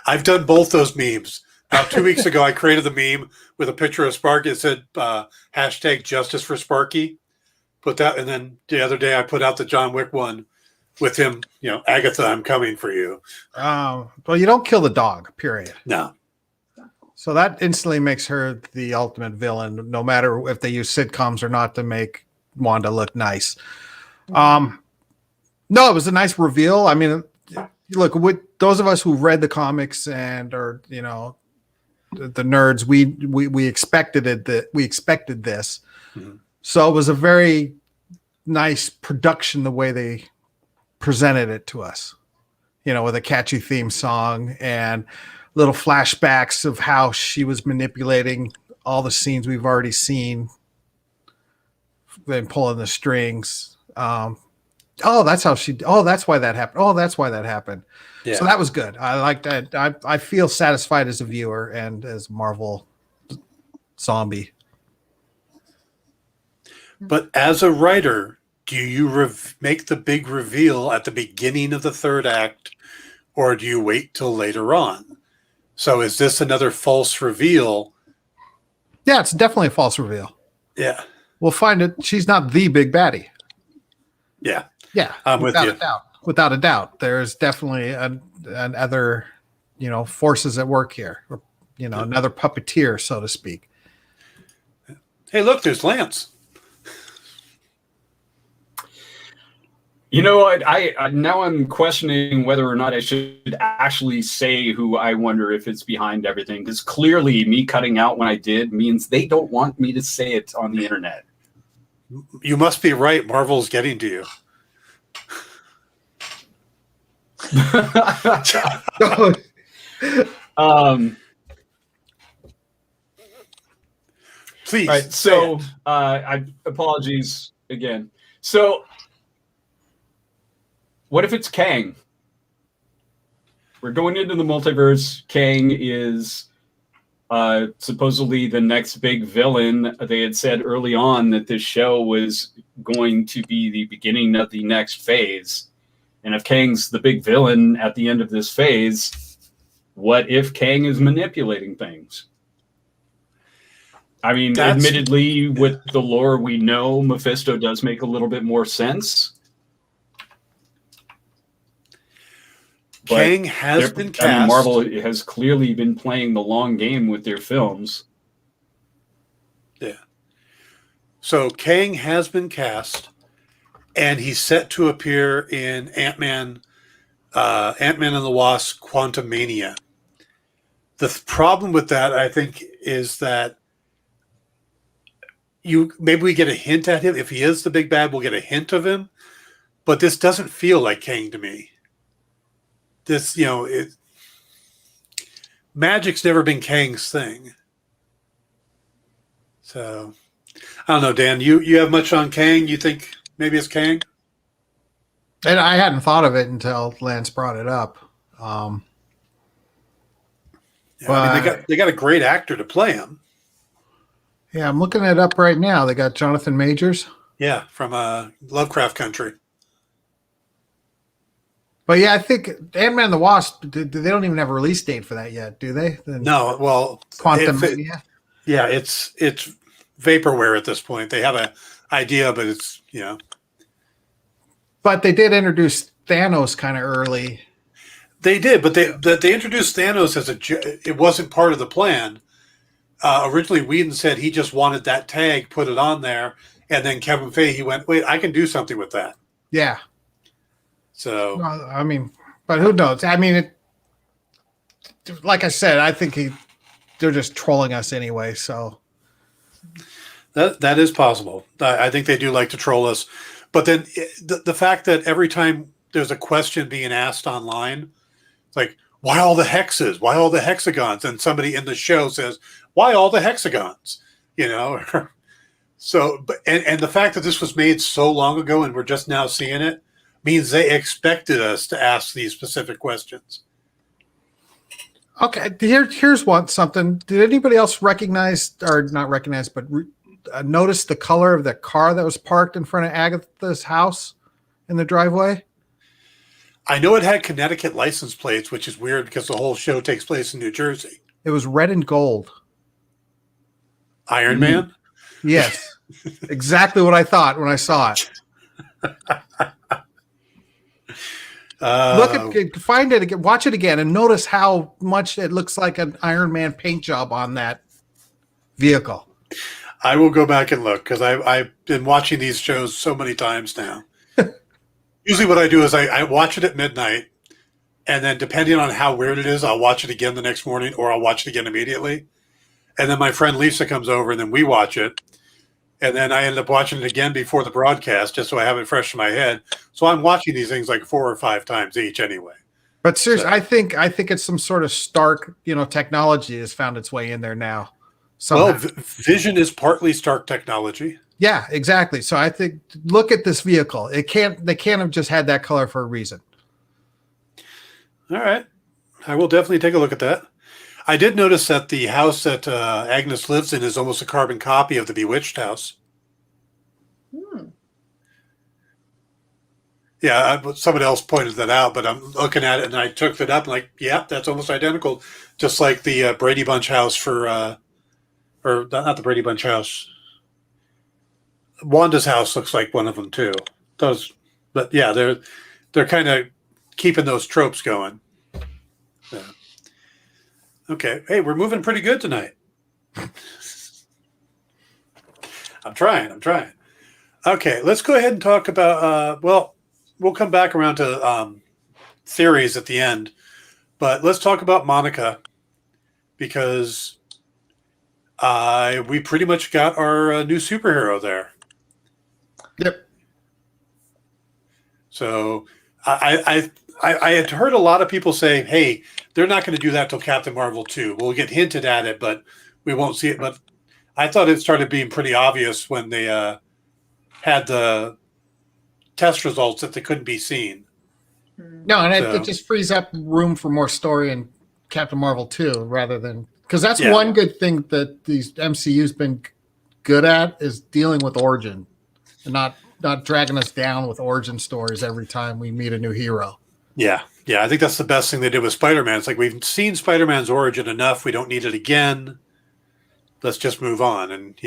[SPEAKER 1] I've done both those memes. About 2 weeks ago, I created the meme with a picture of Sparky. It said hashtag justice for Sparky. Put that, and then the other day I put out the John Wick one with him, Agatha, I'm coming for you.
[SPEAKER 2] Well, you don't kill the dog, period.
[SPEAKER 1] No.
[SPEAKER 2] So that instantly makes her the ultimate villain, no matter if they use sitcoms or not to make Wanda look nice. No, it was a nice reveal. I mean, look, with those of us who read the comics and are, the nerds, we expected it. We expected this. Mm-hmm. So it was a very nice production the way they presented it to us, with a catchy theme song and little flashbacks of how she was manipulating all the scenes we've already seen and pulling the strings. That's why that happened. Oh, that's why that happened. Yeah. So that was good. I like that. I feel satisfied as a viewer and as Marvel zombie.
[SPEAKER 1] But as a writer, do you make the big reveal at the beginning of the third act, or do you wait till later on? So is this another false reveal?
[SPEAKER 2] Yeah, it's definitely a false reveal.
[SPEAKER 1] Yeah.
[SPEAKER 2] We'll find it. She's not the big baddie.
[SPEAKER 1] Yeah.
[SPEAKER 2] Yeah.
[SPEAKER 1] I'm with you.
[SPEAKER 2] Without a doubt. There's definitely other, forces at work here, or, another puppeteer, so to speak.
[SPEAKER 1] Hey, look, there's Lance.
[SPEAKER 3] You know what? I now I'm questioning whether or not I should actually say who I wonder if it's behind everything, because clearly me cutting out when I did means they don't want me to say it on the internet.
[SPEAKER 1] You must be right. Marvel's getting to you.
[SPEAKER 3] um,
[SPEAKER 1] Please.
[SPEAKER 3] all right, so I apologies again. So, what if it's Kang? We're going into the multiverse. Kang is supposedly the next big villain. They had said early on that this show was going to be the beginning of the next phase. And if Kang's the big villain at the end of this phase, what if Kang is manipulating things? I mean, admittedly, with the lore we know, Mephisto does make a little bit more sense.
[SPEAKER 1] Kang has been cast.
[SPEAKER 3] I mean, Marvel has clearly been playing the long game with their films.
[SPEAKER 1] Yeah. So Kang has been cast, and he's set to appear in Ant-Man and the Wasp: Quantumania. The problem with that, I think, is that maybe we get a hint at him. If he is the big bad, we'll get a hint of him. But this doesn't feel like Kang to me. This, magic's never been Kang's thing. So, I don't know, Dan. You have much on Kang? You think maybe it's Kang?
[SPEAKER 2] And I hadn't thought of it until Lance brought it up.
[SPEAKER 1] I mean, they got a great actor to play him.
[SPEAKER 2] Yeah, I'm looking it up right now. They got Jonathan Majors.
[SPEAKER 1] Yeah, from Lovecraft Country.
[SPEAKER 2] But yeah, I think Ant-Man and the Wasp, they don't even have a release date for that yet, do they?
[SPEAKER 1] No, well,
[SPEAKER 2] Quantumania.
[SPEAKER 1] Yeah, it's vaporware at this point. They have an idea, but it's
[SPEAKER 2] But they did introduce Thanos kind of early.
[SPEAKER 1] They did, but they introduced Thanos as it wasn't part of the plan. Originally, Whedon said he just wanted that tag, put it on there, and then Kevin Feige went, "Wait, I can do something with that."
[SPEAKER 2] Yeah.
[SPEAKER 1] So,
[SPEAKER 2] well, I mean, but who knows? I mean, like I said, I think they're just trolling us anyway. So
[SPEAKER 1] that is possible. I think they do like to troll us. But then the fact that every time there's a question being asked online, it's like, why all the hexes? Why all the hexagons? And somebody in the show says, why all the hexagons? So, and the fact that this was made so long ago and we're just now seeing it means they expected us to ask these specific questions.
[SPEAKER 2] Okay, here's something. Did anybody else recognize, or not recognize, but notice the color of the car that was parked in front of Agatha's house in the driveway?
[SPEAKER 1] I know it had Connecticut license plates, which is weird because the whole show takes place in New Jersey.
[SPEAKER 2] It was red and gold.
[SPEAKER 1] Iron Man?
[SPEAKER 2] Yes. Exactly what I thought when I saw it. Find it again, watch it again, and notice how much it looks like an Iron Man paint job on that vehicle.
[SPEAKER 1] I will go back and look because I've been watching these shows so many times now. Usually what I do is I watch it at midnight, and then depending on how weird it is, I'll watch it again the next morning, or I'll watch it again immediately. And then my friend Lisa comes over, and then we watch it. And then I ended up watching it again before the broadcast, just so I have it fresh in my head. So I'm watching these things like 4 or 5 times each anyway.
[SPEAKER 2] But seriously, I think it's some sort of Stark, technology has found its way in there now. Somehow.
[SPEAKER 1] Well, Vision is partly Stark technology.
[SPEAKER 2] Yeah, exactly. So I think, look at this vehicle. They can't have just had that color for a reason.
[SPEAKER 1] All right. I will definitely take a look at that. I did notice that the house that Agnes lives in is almost a carbon copy of the Bewitched house. Yeah, somebody else pointed that out, but I'm looking at it and I took it up and like, yeah, that's almost identical. Just like the Brady Bunch house for, or not the Brady Bunch house. Wanda's house looks like one of them too. But yeah, they're kind of keeping those tropes going. Yeah. Okay. Hey, we're moving pretty good tonight. I'm trying. Okay, let's go ahead and talk about, we'll come back around to theories at the end, but let's talk about Monica because we pretty much got our new superhero there.
[SPEAKER 2] Yep.
[SPEAKER 1] So I had heard a lot of people say, "Hey, they're not going to do that till Captain Marvel 2. We'll get hinted at it, but we won't see it." But I thought it started being pretty obvious when they had the test results that they couldn't be seen.
[SPEAKER 2] No, and it just frees up room for more story in Captain Marvel 2 rather than because that's one good thing that these MCU's been good at is dealing with origin and not dragging us down with origin stories every time we meet a new hero.
[SPEAKER 1] Yeah. I think that's the best thing they did with Spider-Man. It's like we've seen Spider-Man's origin enough. We don't need it again. Let's just move on. And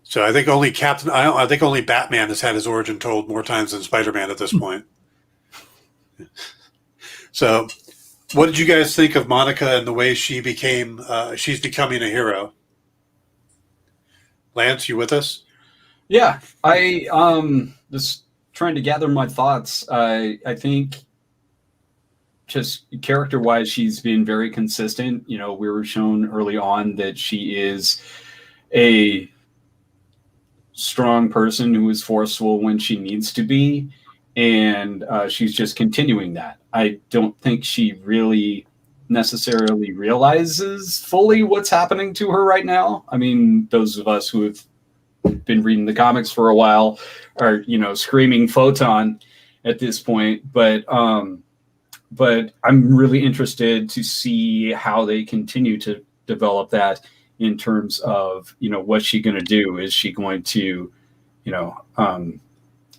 [SPEAKER 1] so I think only Batman has had his origin told more times than Spider-Man at this point. So, what did you guys think of Monica and the way she's becoming a hero? Lance, you with us?
[SPEAKER 3] Yeah, I just trying to gather my thoughts. I think just character-wise, she's been very consistent. We were shown early on that she is a strong person who is forceful when she needs to be, and she's just continuing that. I don't think she really necessarily realizes fully what's happening to her right now. I mean, those of us who have been reading the comics for a while are, screaming photon at this point. But I'm really interested to see how they continue to develop that in terms of, what's she going to do? Is she going to,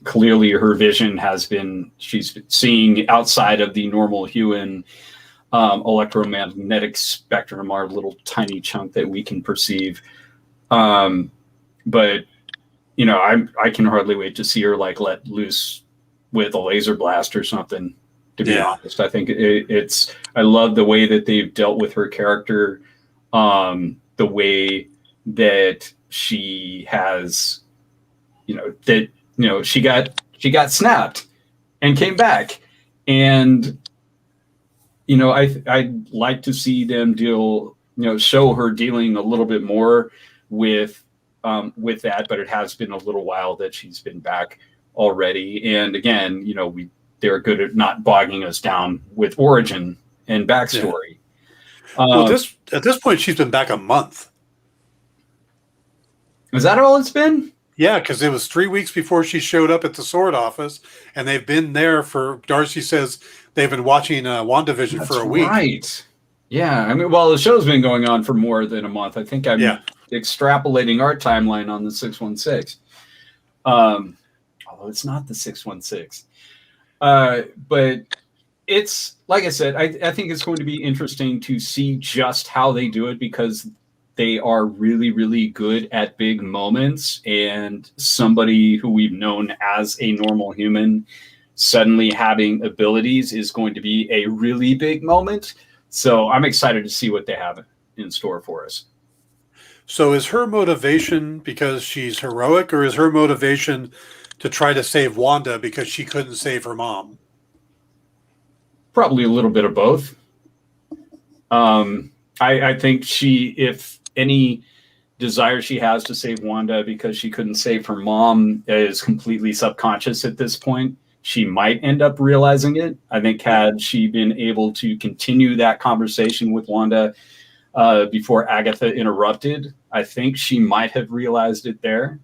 [SPEAKER 3] clearly her vision she's seeing outside of the normal human electromagnetic spectrum, our little tiny chunk that we can perceive. But I can hardly wait to see her let loose with a laser blast or something. To be honest, I think I love the way that they've dealt with her character, the way that she has, she got snapped and came back, and I'd like to see them show her dealing a little bit more with that, but it has been a little while that she's been back already. And again, they're good at not bogging us down with origin and backstory.
[SPEAKER 1] Well, at this point, she's been back a month.
[SPEAKER 3] Is that all it's been?
[SPEAKER 1] Yeah, because it was 3 weeks before she showed up at the sword office, and they've been there for, Darcy says they've been watching WandaVision for a week.
[SPEAKER 3] Right. Yeah. I mean, the show's been going on for more than a month. I think I'm extrapolating our timeline on the 616. Although it's not the 616. But it's, like I said, I think it's going to be interesting to see just how they do it, because they are really, really good at big moments, and somebody who we've known as a normal human suddenly having abilities is going to be a really big moment. So I'm excited to see what they have in store for us.
[SPEAKER 1] So is her motivation because she's heroic, or is her motivation to try to save Wanda because she couldn't save her mom?
[SPEAKER 3] Probably a little bit of both. I think if any desire she has to save Wanda because she couldn't save her mom is completely subconscious at this point. She might end up realizing it. I think had she been able to continue that conversation with Wanda before Agatha interrupted, I think she might have realized it there.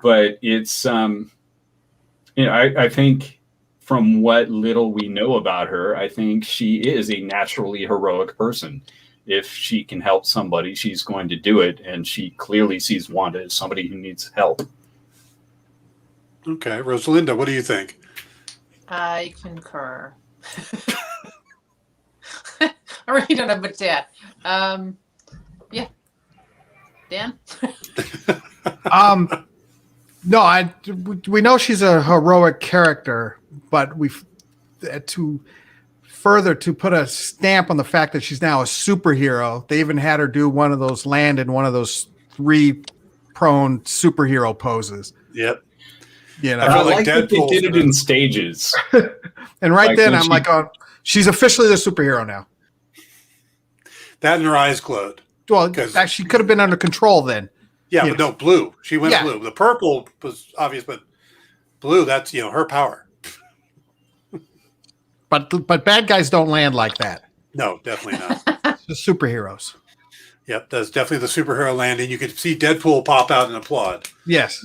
[SPEAKER 3] But it's, I think from what little we know about her, I think she is a naturally heroic person. If she can help somebody, she's going to do it. And she clearly sees Wanda as somebody who needs help.
[SPEAKER 1] Okay. Rosalinda, what do you think?
[SPEAKER 4] I concur. I really don't have much to add. Yeah. Dan?
[SPEAKER 2] No, we know she's a heroic character, but to put a stamp on the fact that she's now a superhero, they even had her do land in one of those 3 prone superhero poses.
[SPEAKER 1] Yep.
[SPEAKER 2] You know,
[SPEAKER 3] And I like that they
[SPEAKER 1] Deadpool's
[SPEAKER 3] did it
[SPEAKER 1] gonna-
[SPEAKER 3] in stages.
[SPEAKER 2] and right
[SPEAKER 3] Like
[SPEAKER 2] then
[SPEAKER 3] when
[SPEAKER 2] I'm like, oh, she's officially the superhero now.
[SPEAKER 1] That and her eyes glowed.
[SPEAKER 2] Well,
[SPEAKER 1] 'Cause-
[SPEAKER 2] that she could have been under control then.
[SPEAKER 1] Yeah,
[SPEAKER 2] You
[SPEAKER 1] but no, blue. She went
[SPEAKER 2] Yeah.
[SPEAKER 1] blue. The purple was obvious, but blue, that's, her power.
[SPEAKER 2] But bad guys don't land like that.
[SPEAKER 1] No, definitely not.
[SPEAKER 2] The superheroes.
[SPEAKER 1] Yep, that's definitely the superhero landing. You could see Deadpool pop out and applaud.
[SPEAKER 2] Yes.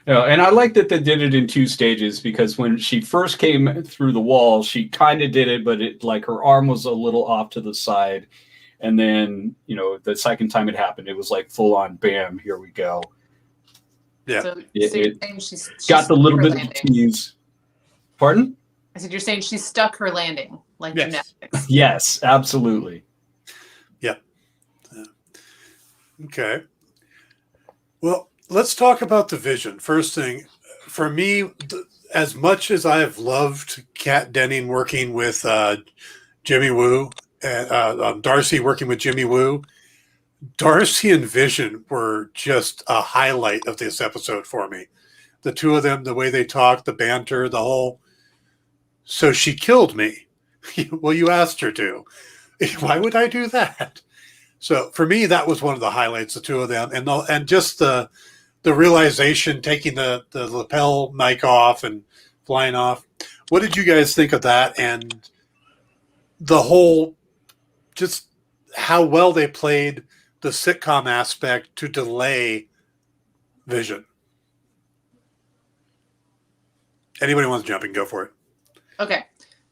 [SPEAKER 3] And I like that they did it in 2 stages, because when she first came through the wall, she kind of did it, but it like her arm was a little off to the side. And then, the second time it happened, it was like full on, bam, here we go.
[SPEAKER 1] Yeah.
[SPEAKER 4] So
[SPEAKER 3] It-
[SPEAKER 4] you're
[SPEAKER 3] it
[SPEAKER 4] saying she's
[SPEAKER 3] Got the little
[SPEAKER 4] stuck her
[SPEAKER 3] bit of
[SPEAKER 4] landing.
[SPEAKER 3] tease. Pardon?
[SPEAKER 4] I said you're saying she stuck her landing like
[SPEAKER 2] Yes.
[SPEAKER 4] gymnastics.
[SPEAKER 3] Yes, absolutely.
[SPEAKER 1] Okay. Well, let's talk about the Vision. First thing, for me, as much as I have loved Kat Denning working with Jimmy Woo, and Darcy working with Jimmy Woo, Darcy and Vision were just a highlight of this episode for me. The two of them, the way they talked, the banter, the whole. So she killed me. Well, you asked her to. Why would I do that? So for me, that was one of the highlights, the two of them, and just the realization, taking the lapel mic off and flying off. What did you guys think of that? And the whole, just how well they played the sitcom aspect to delay Vision. Anybody wants to jump in, go for it.
[SPEAKER 4] Okay.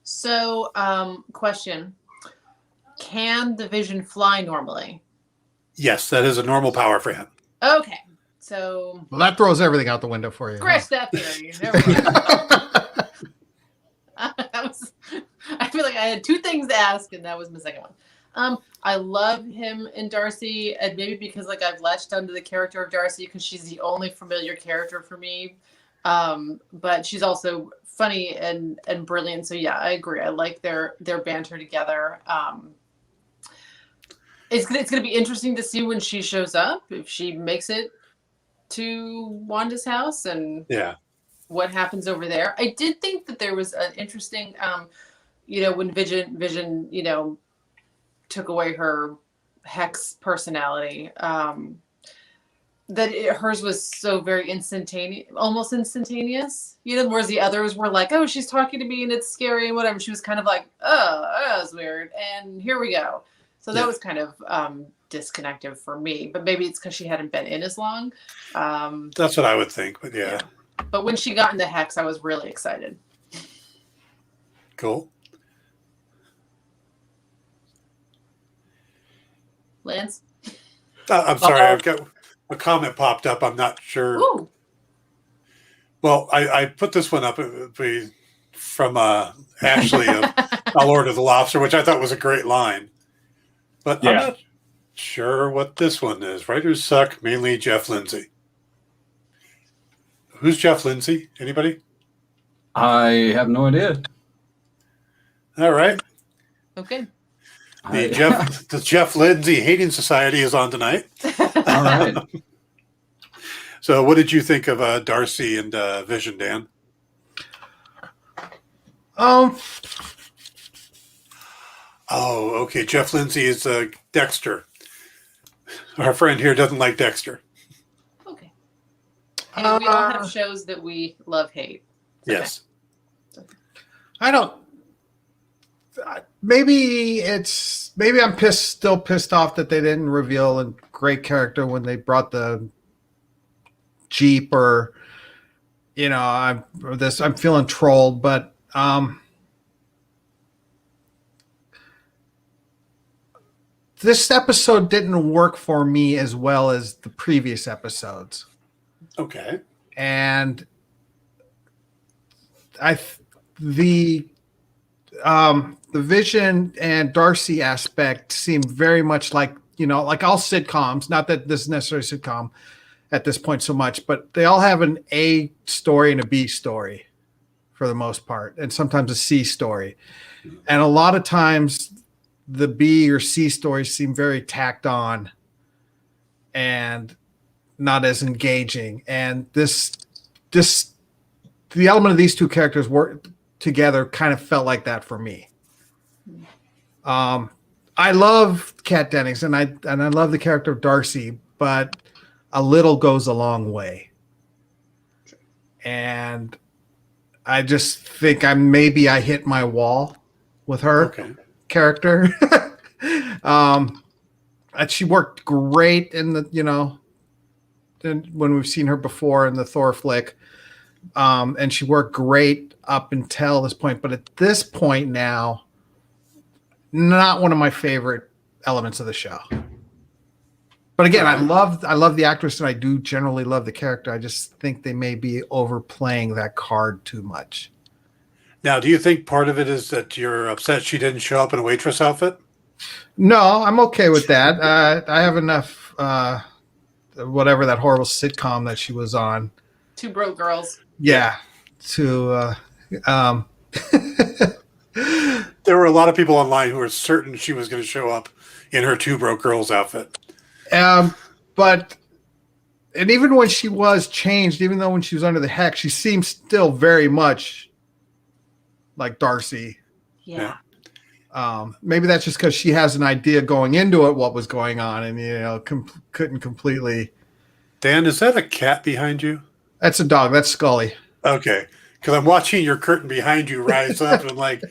[SPEAKER 4] So, question. Can the Vision fly normally?
[SPEAKER 1] Yes, that is a normal power for him.
[SPEAKER 4] Okay. So,
[SPEAKER 2] Well, that throws everything out the window for you.
[SPEAKER 4] scratch that theory. Never mind. I feel like I had 2 things to ask, and that was my second one. I love him and Darcy, and maybe because I've latched onto the character of Darcy because she's the only familiar character for me. But she's also funny and brilliant. So yeah, I agree. I like their banter together. It's gonna be interesting to see when she shows up, if she makes it to Wanda's house and
[SPEAKER 1] Yeah.
[SPEAKER 4] what happens over there. I did think that there was an interesting, when Vision, took away her Hex personality, hers was so very instantaneous, almost instantaneous, whereas the others were like, oh, she's talking to me and it's scary and whatever. She was kind of like, oh, that was weird. And here we go. So that was kind of disconnected for me, but maybe it's because she hadn't been in as long.
[SPEAKER 1] That's what I would think, but yeah.
[SPEAKER 4] But when she got into Hex, I was really excited.
[SPEAKER 1] Cool.
[SPEAKER 4] Lance?
[SPEAKER 1] I'm sorry, I've got a comment popped up. I'm not sure.
[SPEAKER 4] Ooh.
[SPEAKER 1] Well, I put this one up from Ashley of A Lord of the Lobster, which I thought was a great line. But I'm not sure what this one is. Writers suck, mainly Jeff Lindsay. Who's Jeff Lindsay? Anybody?
[SPEAKER 3] I have no idea.
[SPEAKER 1] All right.
[SPEAKER 4] Okay.
[SPEAKER 1] The Jeff Lindsay Hating Society is on tonight.
[SPEAKER 3] All right.
[SPEAKER 1] So what did you think of Darcy and Vision, Dan? Oh, okay. Jeff Lindsay is Dexter. Our friend here doesn't like Dexter.
[SPEAKER 4] Okay. And we all have shows that we love, hate.
[SPEAKER 1] Yes.
[SPEAKER 2] I don't. Maybe I'm still pissed off that they didn't reveal a great character when they brought the Jeep, or I'm feeling trolled, but this episode didn't work for me as well as the previous episodes.
[SPEAKER 1] Okay.
[SPEAKER 2] And the Vision and Darcy aspect seemed very much like all sitcoms. Not that this is necessarily a sitcom at this point so much, but they all have an A story and a B story for the most part, and sometimes a C story. And a lot of times the B or C stories seem very tacked on and not as engaging. And this this the element of these two characters work together kind of felt like that for me. I love Kat Dennings and I love the character of Darcy, but a little goes a long way. And I just think I hit my wall with her character. And she worked great in the, when we've seen her before in the Thor flick. And she worked great up until this point. But at this point now, not one of my favorite elements of the show. But again, I love the actress and I do generally love the character. I just think they may be overplaying that card too much.
[SPEAKER 1] Now, do you think part of it is that you're upset she didn't show up in a waitress outfit?
[SPEAKER 2] No, I'm okay with that. I have enough, whatever that horrible sitcom that she was on.
[SPEAKER 4] Two Broke Girls.
[SPEAKER 2] Yeah.
[SPEAKER 1] There were a lot of people online who were certain she was going to show up in her Two Broke Girls outfit.
[SPEAKER 2] But even when she was changed, even though when she was under the hex, she seems still very much like Darcy.
[SPEAKER 4] Yeah.
[SPEAKER 2] Maybe that's just because she has an idea going into it what was going on, and couldn't completely.
[SPEAKER 1] Dan, is that a cat behind you?
[SPEAKER 2] That's a dog. That's Scully.
[SPEAKER 1] Okay, because I'm watching your curtain behind you rise up, and I'm like,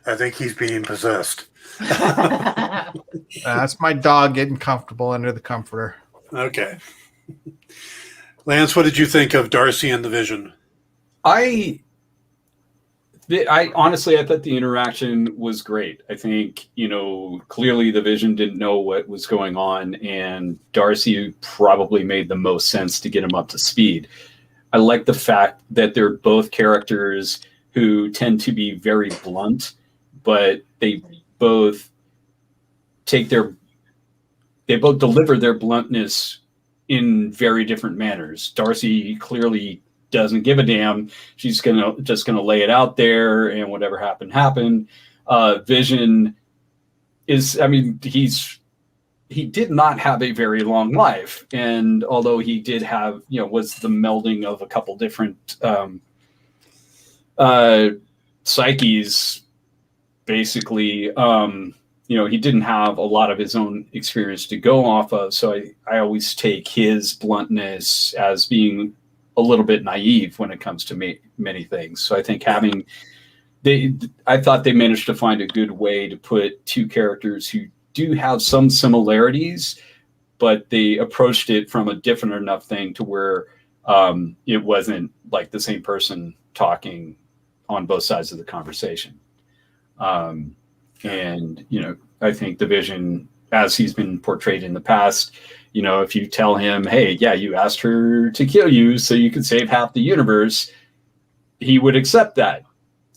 [SPEAKER 1] I think he's being possessed.
[SPEAKER 2] That's my dog getting comfortable under the comforter.
[SPEAKER 1] Okay. Lance, what did you think of Darcy and the Vision?
[SPEAKER 3] I honestly, I thought the interaction was great. I think, clearly the Vision didn't know what was going on, and Darcy probably made the most sense to get him up to speed. I like the fact that they're both characters who tend to be very blunt, but they both deliver their bluntness in very different manners. Darcy clearly doesn't give a damn. She's just gonna lay it out there, and whatever happened. Vision is, he did not have a very long life, and although he did have, was the melding of a couple different psyches, basically. He didn't have a lot of his own experience to go off of, so I always take his bluntness as being a little bit naive when it comes to many things. So I think I thought they managed to find a good way to put two characters who do have some similarities, but they approached it from a different enough thing to where it wasn't like the same person talking on both sides of the conversation. And, I think the Vision, as he's been portrayed in the past, if you tell him, hey, yeah, you asked her to kill you so you could save half the universe, he would accept that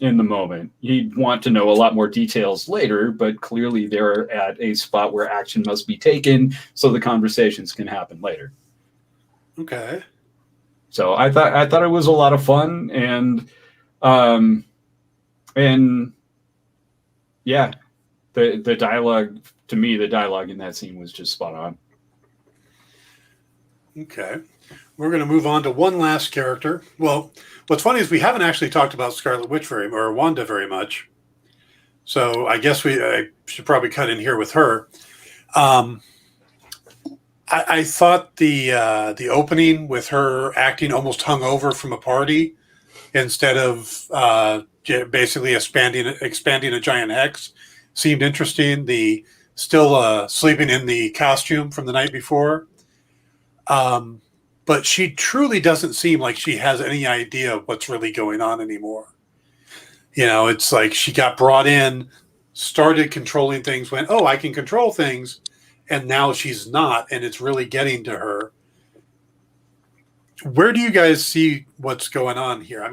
[SPEAKER 3] in the moment. He'd want to know a lot more details later, but clearly they're at a spot where action must be taken so the conversations can happen later.
[SPEAKER 1] Okay.
[SPEAKER 3] So I thought it was a lot of fun, and yeah, the dialogue, to me, the dialogue in that scene was just spot on.
[SPEAKER 1] Okay. We're going to move on to one last character. Well, what's funny is we haven't actually talked about Scarlet Witch or Wanda very much. So I guess I should probably cut in here with her. I thought the opening with her acting almost hungover from a party instead of basically expanding a giant hex seemed interesting. The still sleeping in the costume from the night before. But she truly doesn't seem like she has any idea of what's really going on anymore. It's like she got brought in, started controlling things, went, oh, I can control things. And now she's not, and it's really getting to her. Where do you guys see what's going on here? I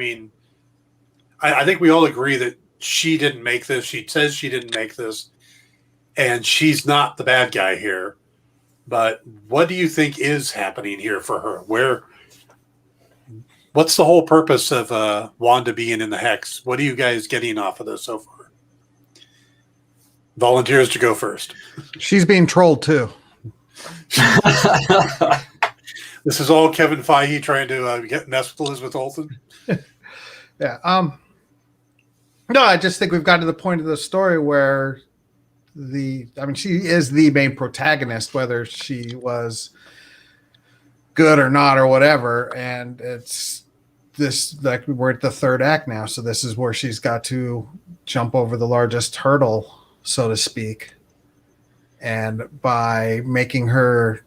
[SPEAKER 1] think we all agree that she didn't make this. She says she didn't make this, and she's not the bad guy here. But what do you think is happening here for her? What's the whole purpose of Wanda being in the hex? What are you guys getting off of this so far? Volunteers to go first.
[SPEAKER 2] She's being trolled too.
[SPEAKER 1] This is all Kevin Feige trying to mess with Elizabeth Olsen.
[SPEAKER 2] Yeah. No, I just think we've gotten to the point of the story where she is the main protagonist, whether she was good or not or whatever. And it's this, like, we're at the third act now. So this is where she's got to jump over the largest hurdle, so to speak. And by making her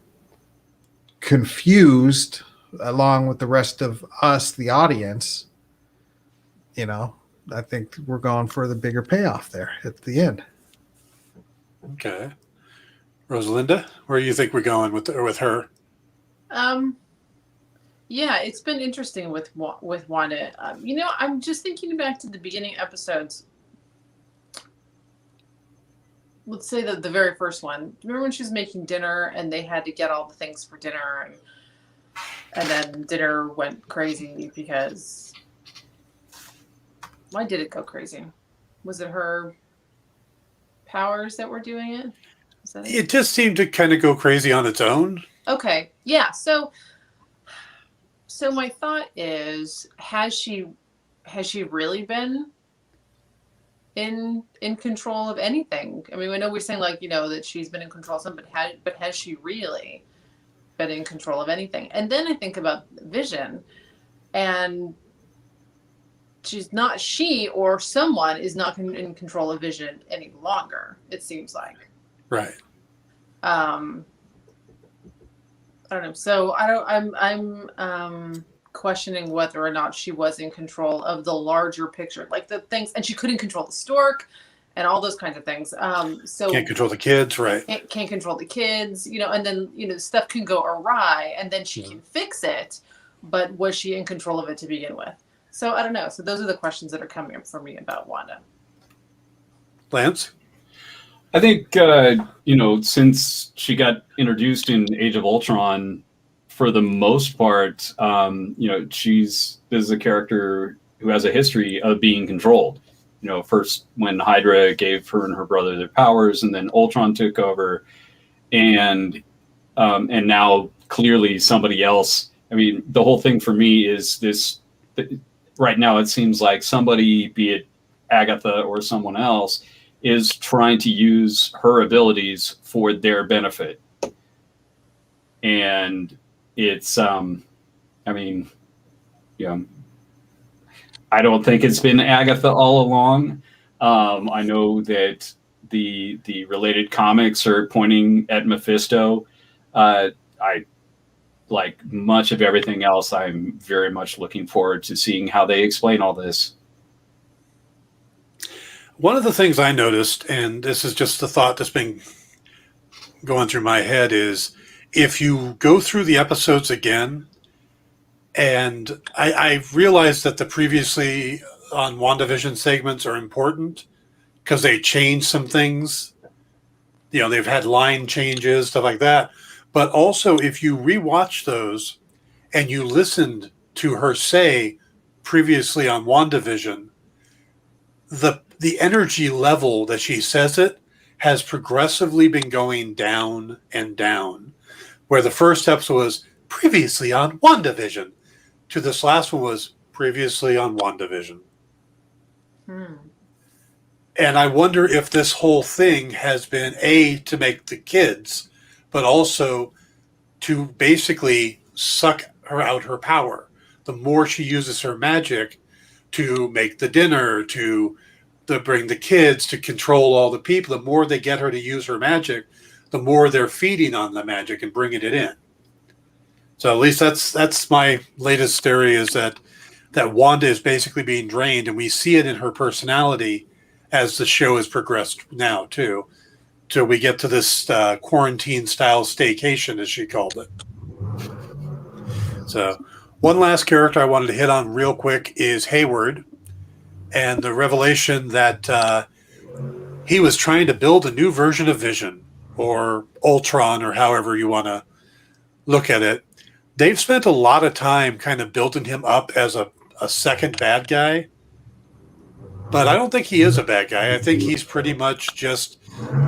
[SPEAKER 2] confused along with the rest of us, the audience, I think we're going for the bigger payoff there at the end.
[SPEAKER 1] Okay. Rosalinda, where do you think we're going with her?
[SPEAKER 4] Yeah, it's been interesting with Wanda. I'm just thinking back to the beginning episodes. Let's say the very first one. Remember when she was making dinner and they had to get all the things for dinner, and then dinner went crazy because why did it go crazy? Was it her powers that were doing it? Is that it?
[SPEAKER 1] It just seemed to kind of go crazy on its own.
[SPEAKER 4] Okay. Yeah. So my thought is, has she really been in control of anything? I mean, I know we're saying that she's been in control of something, but has she really been in control of anything? And then I think about Vision, and she or someone is not in control of Vision any longer, it seems like.
[SPEAKER 1] Right.
[SPEAKER 4] I don't know. So I'm questioning whether or not she was in control of the larger picture, like the things, and she couldn't control the stork and all those kinds of things. So
[SPEAKER 1] can't control the kids, right?
[SPEAKER 4] Can't control the kids, and then stuff can go awry, and then she can fix it. But was she in control of it to begin with? So I don't know. So those are the questions that are coming up for me about Wanda.
[SPEAKER 1] Lance?
[SPEAKER 3] I think, since she got introduced in Age of Ultron, for the most part, this is a character who has a history of being controlled. First when Hydra gave her and her brother their powers, and then Ultron took over, and now clearly somebody else. I mean, the whole thing for me is this. Right now, it seems like somebody, be it Agatha or someone else, is trying to use her abilities for their benefit. And it's, I don't think it's been Agatha all along. I know that the related comics are pointing at Mephisto. Like much of everything else, I'm very much looking forward to seeing how they explain all this.
[SPEAKER 1] One of the things I noticed, and this is just the thought that's been going through my head, is if you go through the episodes again, and I realized that the previously on WandaVision segments are important because they changed some things. They've had line changes, stuff like that. But also, if you rewatch those and you listened to her say previously on WandaVision, the energy level that she says it has progressively been going down and down. Where the first episode was previously on WandaVision, to this last one was previously on WandaVision. And I wonder if this whole thing has been to make the kids, but also to basically suck her out her power. The more she uses her magic to make the dinner, to bring the kids, to control all the people, the more they get her to use her magic, the more they're feeding on the magic and bringing it in. So at least that's my latest theory, is that Wanda is basically being drained, and we see it in her personality as the show has progressed now too. Till we get to this quarantine-style staycation, as she called it. So one last character I wanted to hit on real quick is Hayward, and the revelation that he was trying to build a new version of Vision, or Ultron, or however you want to look at it. They've spent a lot of time kind of building him up as a second bad guy, but I don't think he is a bad guy. I think he's pretty much just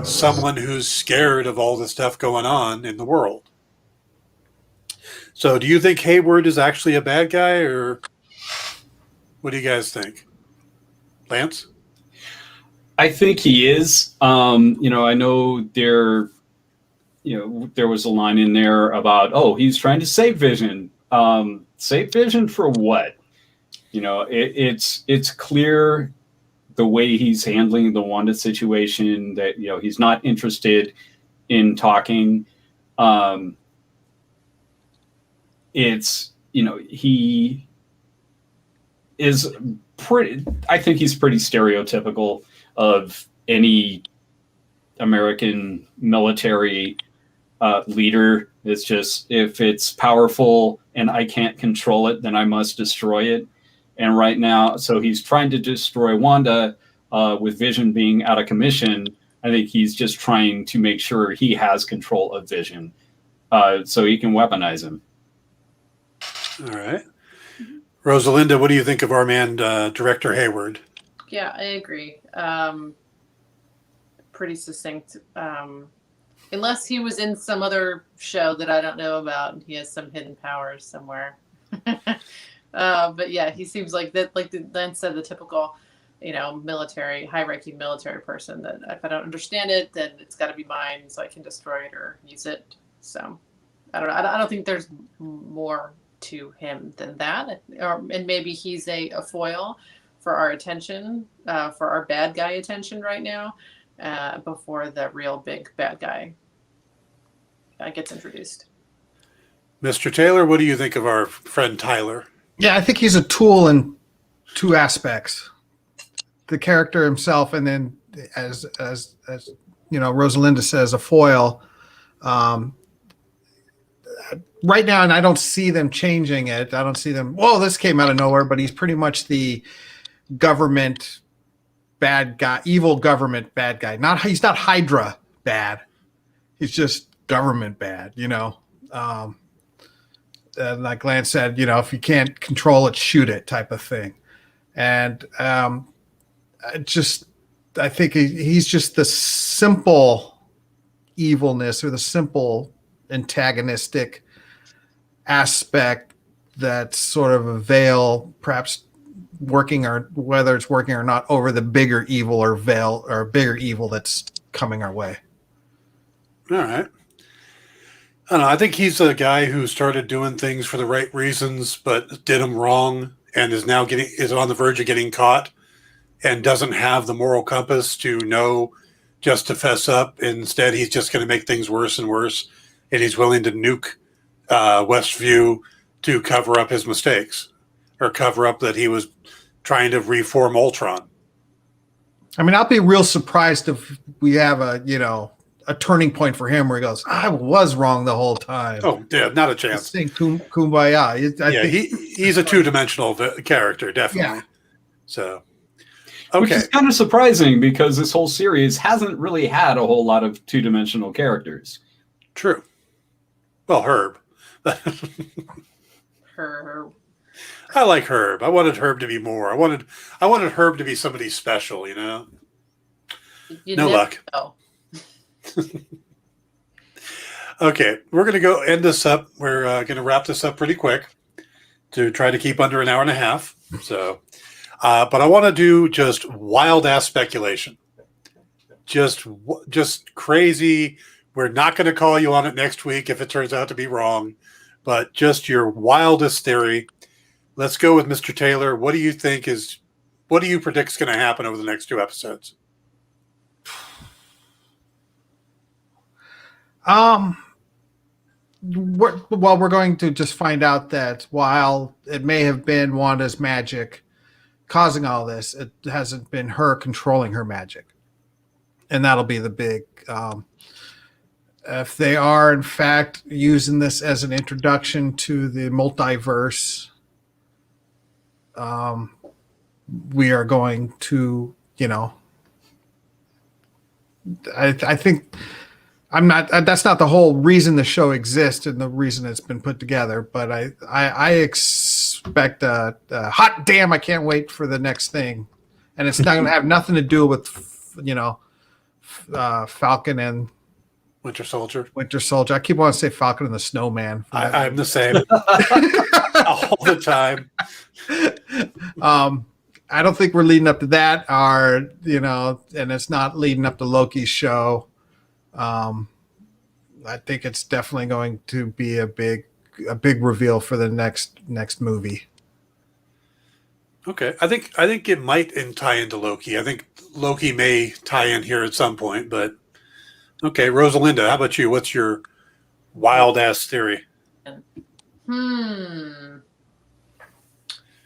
[SPEAKER 1] someone who's scared of all the stuff going on in the world. So do you think Hayward is actually a bad guy, or what do you guys think? Lance?
[SPEAKER 3] I think he is. I know there was a line in there about, oh, he's trying to save Vision. Save Vision for what? It's clear the way he's handling the Wanda situation that, he's not interested in talking. He is pretty, I think he's pretty stereotypical of any American military leader. It's just, if it's powerful and I can't control it, then I must destroy it. And right now, so he's trying to destroy Wanda with Vision being out of commission. I think he's just trying to make sure he has control of Vision so he can weaponize him.
[SPEAKER 1] All right. Rosalinda, what do you think of our man, Director Hayward?
[SPEAKER 4] Yeah, I agree. Pretty succinct. Unless he was in some other show that I don't know about, he has some hidden powers somewhere. But yeah, he seems like that. Like Lance said, the typical, military, high-ranking military person. That if I don't understand it, then it's got to be mine, so I can destroy it or use it. So I don't know. I don't think there's more to him than that. And maybe he's a foil for our attention, for our bad guy attention right now, before the real big bad guy gets introduced.
[SPEAKER 1] Mr. Taylor, what do you think of our friend Tyler?
[SPEAKER 2] Yeah, I think he's a tool in two aspects: the character himself, and then as Rosalinda says, a foil. Right now, and I don't see them changing it. I don't see them. Whoa, this came out of nowhere, but he's pretty much the government bad guy, evil government bad guy. He's not Hydra bad. He's just government bad. And like Lance said, if you can't control it, shoot it, type of thing. And I think he's just the simple evilness or the simple antagonistic aspect that sort of a veil, perhaps working, or whether it's working or not, over the bigger evil or veil or bigger evil that's coming our way.
[SPEAKER 1] All right. I don't know. I think he's a guy who started doing things for the right reasons, but did them wrong, and is now is on the verge of getting caught, and doesn't have the moral compass to know just to fess up. Instead, he's just going to make things worse and worse, and he's willing to nuke Westview to cover up his mistakes, or cover up that he was trying to reform Ultron.
[SPEAKER 2] I mean, I'll be real surprised if we have a turning point for him where he goes, I was wrong the whole time.
[SPEAKER 1] Oh, yeah, not a chance.
[SPEAKER 2] Sing kumbaya. I think
[SPEAKER 1] he's a two-dimensional character, definitely. Yeah. So, okay.
[SPEAKER 3] Which is kind of surprising because this whole series hasn't really had a whole lot of two-dimensional characters.
[SPEAKER 1] True. Well, Herb.
[SPEAKER 4] Herb.
[SPEAKER 1] I like Herb. I wanted Herb to be more. I wanted Herb to be somebody special, No luck.
[SPEAKER 4] Know.
[SPEAKER 1] Okay, we're going to go end this up. We're going to wrap this up pretty quick to try to keep under an hour and a half. So, but I want to do just wild ass speculation, just crazy. We're not going to call you on it next week if it turns out to be wrong, but just your wildest theory. Let's go with Mr. Taylor. What do you predict is going to happen over the next 2 episodes?
[SPEAKER 2] We're going to just find out that while it may have been Wanda's magic causing all this, it hasn't been her controlling her magic. And that'll be the big, if they are in fact using this as an introduction to the multiverse, we are going to, I think that's not the whole reason the show exists and the reason it's been put together, but I expect a hot damn, I can't wait for the next thing. And it's not going to have nothing to do with, Falcon and
[SPEAKER 1] Winter Soldier.
[SPEAKER 2] Winter Soldier. I keep wanting to say Falcon and the Snowman.
[SPEAKER 1] I'm the same all the time.
[SPEAKER 2] I don't think we're leading up to that, and it's not leading up to Loki's show. I think it's definitely going to be a big reveal for the next movie.
[SPEAKER 1] Okay, I think it might tie into Loki. I think Loki may tie in here at some point, but okay, Rosalinda, how about you? What's your wild ass theory?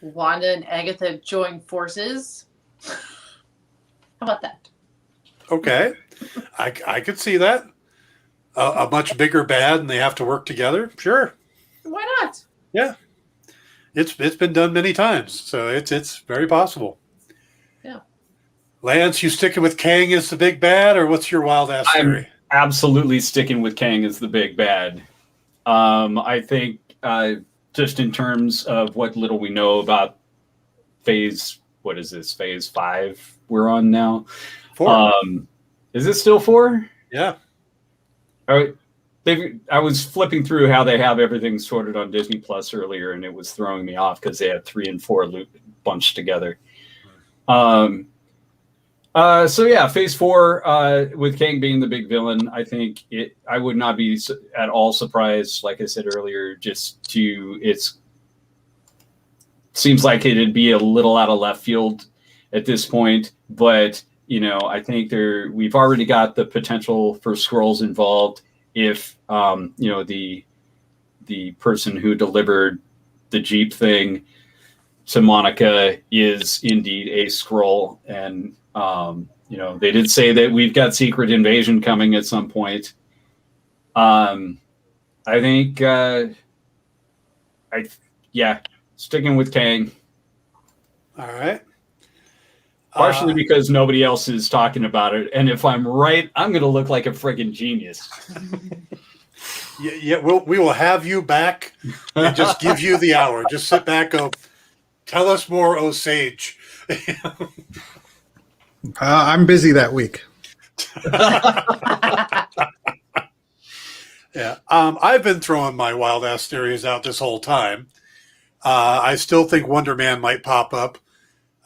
[SPEAKER 4] Wanda and Agatha join forces. How about that?
[SPEAKER 1] Okay, I could see that. A much bigger bad, and they have to work together. Sure.
[SPEAKER 4] Why not?
[SPEAKER 1] Yeah, it's been done many times, so it's very possible.
[SPEAKER 4] Yeah.
[SPEAKER 1] Lance, you sticking with Kang as the big bad, or what's your wild ass theory?
[SPEAKER 3] I'm absolutely sticking with Kang as the big bad. I think just in terms of what little we know about phase 5 we're on now.
[SPEAKER 1] 4.
[SPEAKER 3] Is it still 4?
[SPEAKER 1] Yeah.
[SPEAKER 3] I was flipping through how they have everything sorted on Disney Plus earlier, and it was throwing me off because they had 3 and 4 bunched together. So yeah, phase 4 with Kang being the big villain, I think I would not be at all surprised. Like I said earlier, seems like it'd be a little out of left field at this point, but I think we've already got the potential for Skrulls involved if the person who delivered the Jeep thing to Monica is indeed a Skrull, and they did say that we've got secret invasion coming at some point. I think sticking with Kang.
[SPEAKER 1] All right.
[SPEAKER 3] Partially because nobody else is talking about it, and if I'm right, I'm going to look like a friggin' genius.
[SPEAKER 1] Yeah, we will have you back and just give you the hour. Just sit back, go, tell us more, oh sage.
[SPEAKER 2] I'm busy that week.
[SPEAKER 1] Yeah, I've been throwing my wild ass theories out this whole time. I still think Wonder Man might pop up.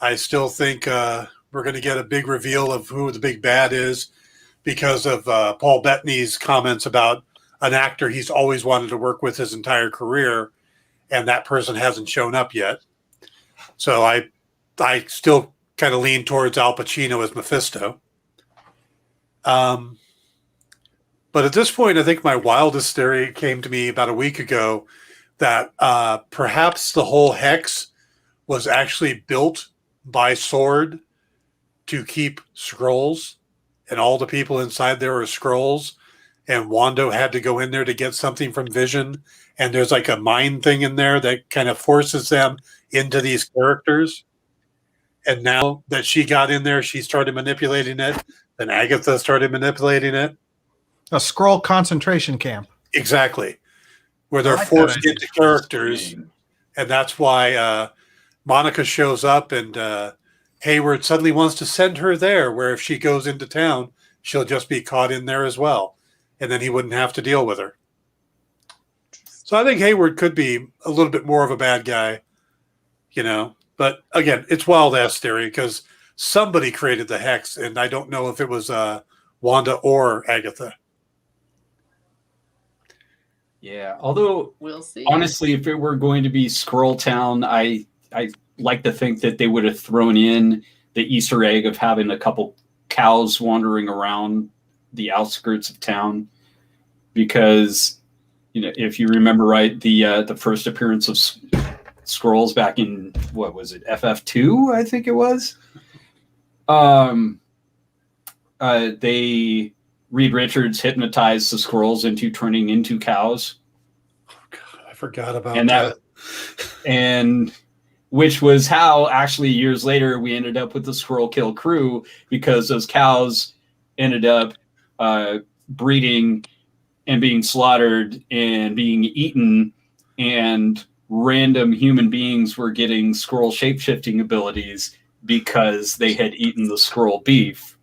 [SPEAKER 1] I still think we're going to get a big reveal of who the big bad is because of Paul Bettany's comments about an actor he's always wanted to work with his entire career, and that person hasn't shown up yet. So I still kind of lean towards Al Pacino as Mephisto. But at this point, I think my wildest theory came to me about a week ago that perhaps the whole hex was actually built by Sword to keep Skrulls, and all the people inside there are Skrulls, and Wanda had to go in there to get something from Vision, and there's like a mind thing in there that kind of forces them into these characters. And now that she got in there, she started manipulating it, then Agatha started manipulating it.
[SPEAKER 2] A Skrull concentration camp.
[SPEAKER 1] Exactly. Where they're forced into characters, and that's why Monica shows up, and Hayward suddenly wants to send her there, where if she goes into town, she'll just be caught in there as well, and then he wouldn't have to deal with her. So I think Hayward could be a little bit more of a bad guy, But again, it's wild ass theory because somebody created the hex, and I don't know if it was Wanda or Agatha.
[SPEAKER 3] Yeah, although
[SPEAKER 4] We'll see.
[SPEAKER 3] honestly, if it were going to be Skrull Town, I like to think that they would have thrown in the Easter egg of having a couple cows wandering around the outskirts of town, because if you remember right, the first appearance of Skrulls back in what was it, FF2, I think it was. Reed Richards hypnotized the Skrulls into turning into cows.
[SPEAKER 1] Oh God, I forgot about
[SPEAKER 3] that. And which was how actually years later we ended up with the Skrull Kill crew, because those cows ended up breeding and being slaughtered and being eaten, and random human beings were getting Skrull shape-shifting abilities because they had eaten the Skrull beef.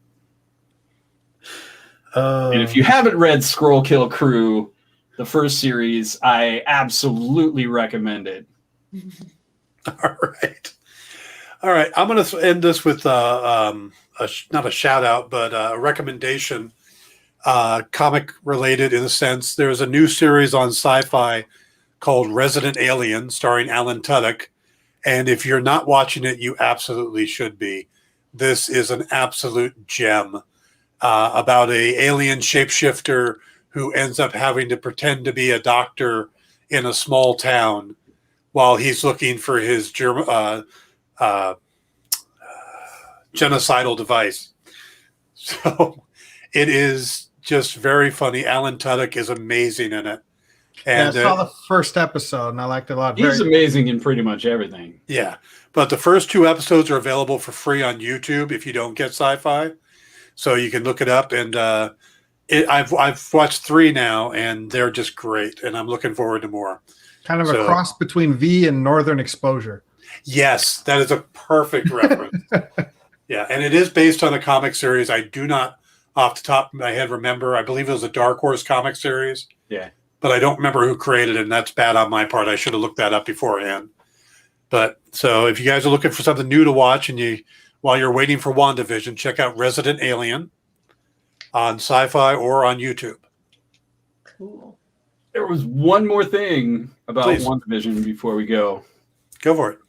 [SPEAKER 3] And if you haven't read Scroll Kill Crew, the first series, I absolutely recommend it.
[SPEAKER 1] All right. All right. I'm going to end this with not a shout out, but a recommendation, comic related in a sense. There's a new series on Sci-Fi called Resident Alien, starring Alan Tudyk. And if you're not watching it, you absolutely should be. This is an absolute gem about a alien shapeshifter who ends up having to pretend to be a doctor in a small town while he's looking for his genocidal device. So it is just very funny. Alan Tudyk is amazing in it. And
[SPEAKER 2] I saw the first episode and I liked it a lot.
[SPEAKER 3] He's amazing in pretty much everything.
[SPEAKER 1] Yeah. But the first 2 episodes are available for free on YouTube if you don't get Sci-Fi. So you can look it up. And I've watched 3 now, and they're just great. And I'm looking forward to more.
[SPEAKER 2] Kind of a cross between V and Northern Exposure.
[SPEAKER 1] Yes, that is a perfect reference. Yeah, and it is based on a comic series. I do not, off the top of my head, remember. I believe it was a Dark Horse comic series.
[SPEAKER 3] Yeah.
[SPEAKER 1] But I don't remember who created it, and that's bad on my part. I should have looked that up beforehand. But so if you guys are looking for something new to watch, and while you're waiting for WandaVision, check out Resident Alien on Sci-Fi or on YouTube.
[SPEAKER 4] Cool.
[SPEAKER 3] There was one more thing about
[SPEAKER 1] Please.
[SPEAKER 3] WandaVision before we go.
[SPEAKER 1] Go for it.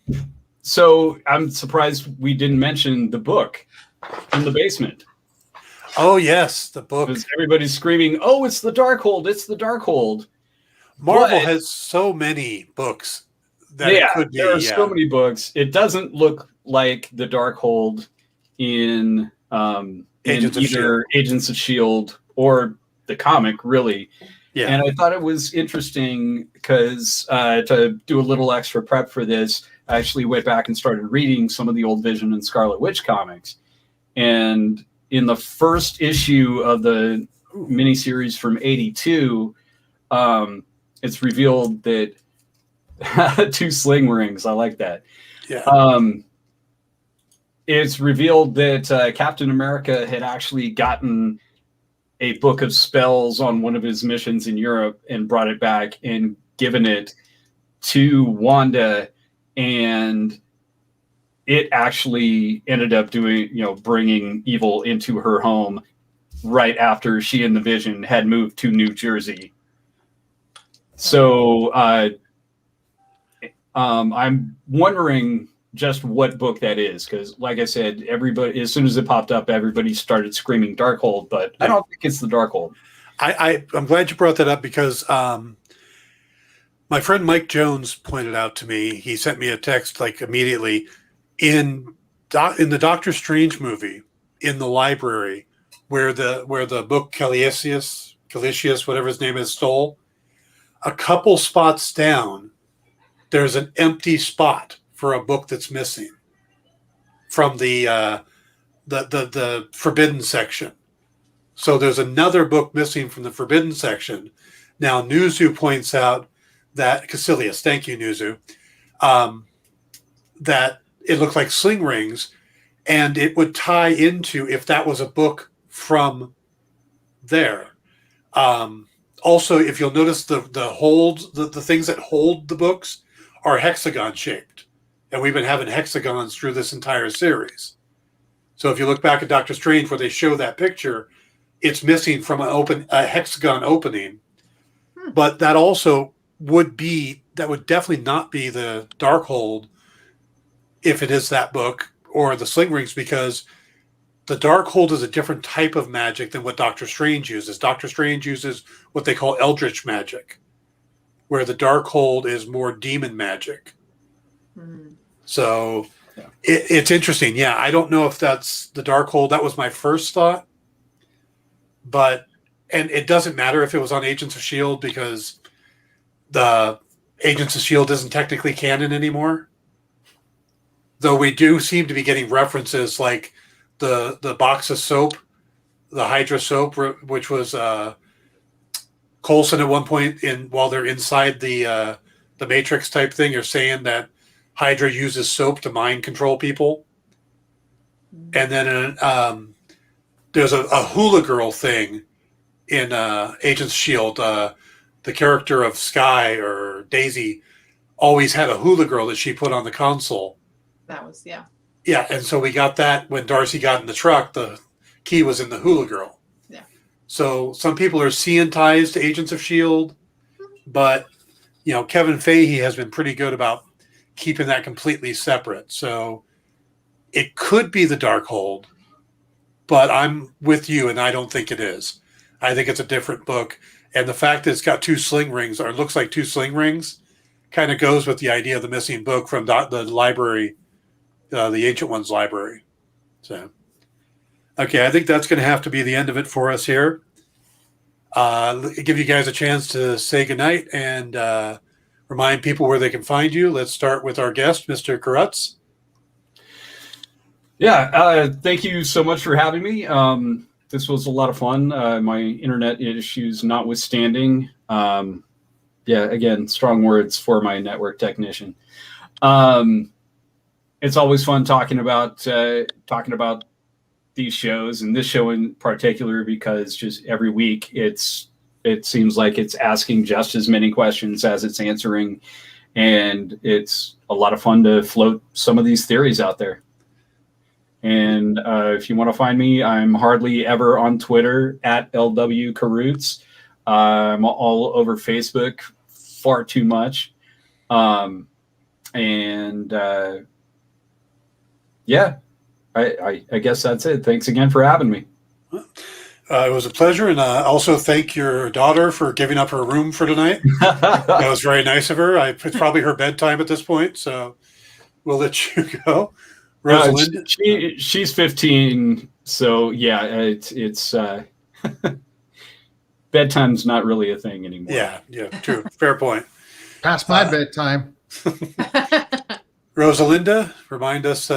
[SPEAKER 3] So I'm surprised we didn't mention the book in the basement.
[SPEAKER 1] Oh, yes, the book.
[SPEAKER 3] Because everybody's screaming, oh, it's the Darkhold, it's the Darkhold.
[SPEAKER 1] Marvel has so many books that it could be.
[SPEAKER 3] There are so many books. It doesn't look like the Darkhold in
[SPEAKER 1] Agents of
[SPEAKER 3] either Agents of S.H.I.E.L.D. or the comic, really.
[SPEAKER 1] Yeah.
[SPEAKER 3] And I thought it was interesting because to do a little extra prep for this, I actually went back and started reading some of the old Vision and Scarlet Witch comics. And in the first issue of the miniseries from '82, it's revealed that 2 sling rings. I like that.
[SPEAKER 1] Yeah.
[SPEAKER 3] It's revealed that Captain America had actually gotten a book of spells on one of his missions in Europe and brought it back and given it to Wanda, and it actually ended up bringing evil into her home right after she and the Vision had moved to New Jersey. So I'm wondering just what book that is, because like I said, everybody, as soon as it popped up, everybody started screaming Darkhold, but I don't think it's the Darkhold.
[SPEAKER 1] I'm glad you brought that up because my friend Mike Jones pointed out to me, he sent me a text like immediately, in the Doctor Strange movie, in the library where the book Calisius, whatever his name is, stole, a couple spots down, there's an empty spot for a book that's missing from the forbidden section. So there's another book missing from the forbidden section. Now, Nuzu points out that, Caecilius, thank you, Nuzu, that it looked like sling rings, and it would tie into if that was a book from there. Also, if you'll notice the things that hold the books are hexagon shaped. And we've been having hexagons through this entire series. So if you look back at Doctor Strange where they show that picture, it's missing from a hexagon opening. But that also would definitely not be the Darkhold if it is that book or the sling rings, because the Darkhold is a different type of magic than what Doctor Strange uses. Doctor Strange uses what they call Eldritch magic, where the Darkhold is more demon magic. So it's interesting. Yeah, I don't know if that's the Darkhold. That was my first thought. And it doesn't matter if it was on Agents of S.H.I.E.L.D. because the Agents of S.H.I.E.L.D. isn't technically canon anymore. Though we do seem to be getting references like the box of soap, the Hydra soap, which was Coulson at one point while they're inside the Matrix type thing, you're saying that Hydra uses soap to mind control people. And then there's a Hula Girl thing in Agents of Shield, the character of Sky or Daisy always had a hula girl that she put on the console.
[SPEAKER 4] That was, yeah.
[SPEAKER 1] Yeah, and so we got that when Darcy got in the truck. The key was in the hula girl.
[SPEAKER 4] Yeah.
[SPEAKER 1] So some people are seeing ties to Agents of Shield, but Kevin Feige has been pretty good about keeping that completely separate. So it could be the Darkhold, but I'm with you, and I don't think it is. I think it's a different book, and the fact that it's got two sling rings, or it looks like two sling rings, kind of goes with the idea of the missing book from the library. The Ancient Ones library. So, okay, I think that's going to have to be the end of it for us here. Give you guys a chance to say goodnight and remind people where they can find you. Let's start with our guest, Mr. Karutz.
[SPEAKER 3] Yeah, thank you so much for having me. This was a lot of fun. My internet issues notwithstanding. Again, strong words for my network technician. It's always fun talking about these shows, and this show in particular, because just every week it seems like it's asking just as many questions as it's answering, and it's a lot of fun to float some of these theories out there. And if you want to find me, I'm hardly ever on Twitter at LW Karutz. I'm all over Facebook, far too much. Yeah, I guess that's it. Thanks again for having me.
[SPEAKER 1] It was a pleasure, and also thank your daughter for giving up her room for tonight. That was very nice of her. It's probably her bedtime at this point, so we'll let you go. Rosalind,
[SPEAKER 3] she's 15, so yeah, it's bedtime's not really a thing anymore.
[SPEAKER 1] Yeah, true. Fair point.
[SPEAKER 2] Past my bedtime.
[SPEAKER 1] Rosalinda, remind us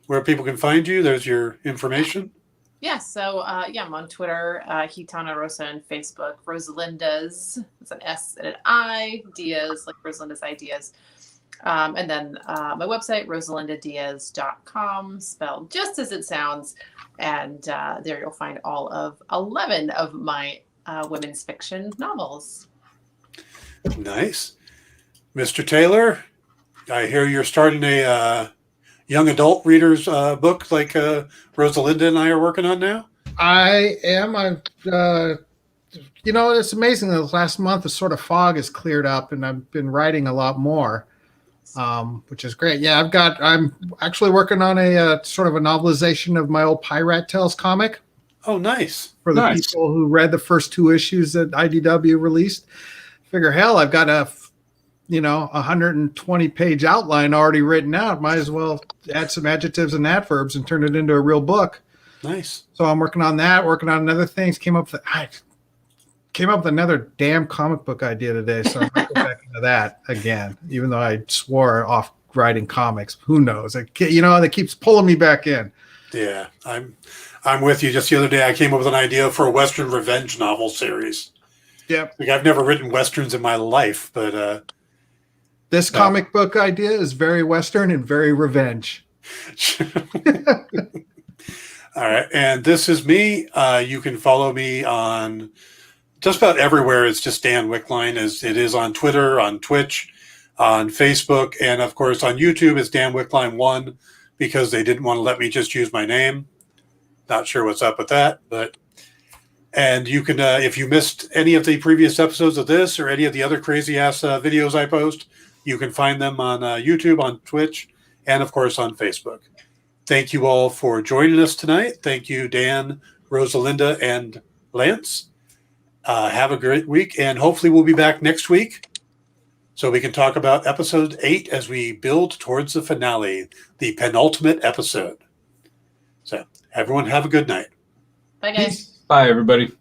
[SPEAKER 1] where people can find you. There's your information.
[SPEAKER 4] Yeah, so I'm on Twitter, Hitana Rosa, and Facebook, Rosalinda's. It's an S and an I, Diaz, like Rosalinda's Ideas. And then my website, rosalindadiaz.com, spelled just as it sounds. And there you'll find all of 11 of my women's fiction novels.
[SPEAKER 1] Nice. Mr. Taylor, I hear you're starting a young adult readers book like Rosalinda and I are working on now.
[SPEAKER 2] I am. It's amazing that the last month the sort of fog has cleared up, and I've been writing a lot more, which is great. Yeah, I'm actually working on a sort of a novelization of my old Pirate Tales comic.
[SPEAKER 1] Oh, nice.
[SPEAKER 2] For the people who read the first 2 issues that IDW released. Figure, hell, I've got a 120-page outline already written out. Might as well add some adjectives and adverbs and turn it into a real book.
[SPEAKER 1] Nice.
[SPEAKER 2] So I'm working on that, working on other things. Came up with another damn comic book idea today, so I'm going to go back into that again, even though I swore off writing comics. Who knows? That keeps pulling me back in.
[SPEAKER 1] Yeah, I'm with you. Just the other day, I came up with an idea for a Western revenge novel series.
[SPEAKER 2] Yep.
[SPEAKER 1] Like, I've never written Westerns in my life, but
[SPEAKER 2] this comic book idea is very Western and very revenge.
[SPEAKER 1] All right. And this is me. You can follow me on just about everywhere. It's just Dan Wickline, as it is on Twitter, on Twitch, on Facebook, and of course on YouTube it's Dan Wickline 1, because they didn't want to let me just use my name. Not sure what's up with that, and you can, if you missed any of the previous episodes of this or any of the other crazy ass videos I post, you can find them on YouTube, on Twitch, and of course on Facebook. Thank you all for joining us tonight. Thank you, Dan, Rosalinda, and Lance. Have a great week, and hopefully we'll be back next week so we can talk about episode 8 as we build towards the finale, the penultimate episode. So everyone have a good night.
[SPEAKER 4] Bye, guys.
[SPEAKER 3] Bye, everybody.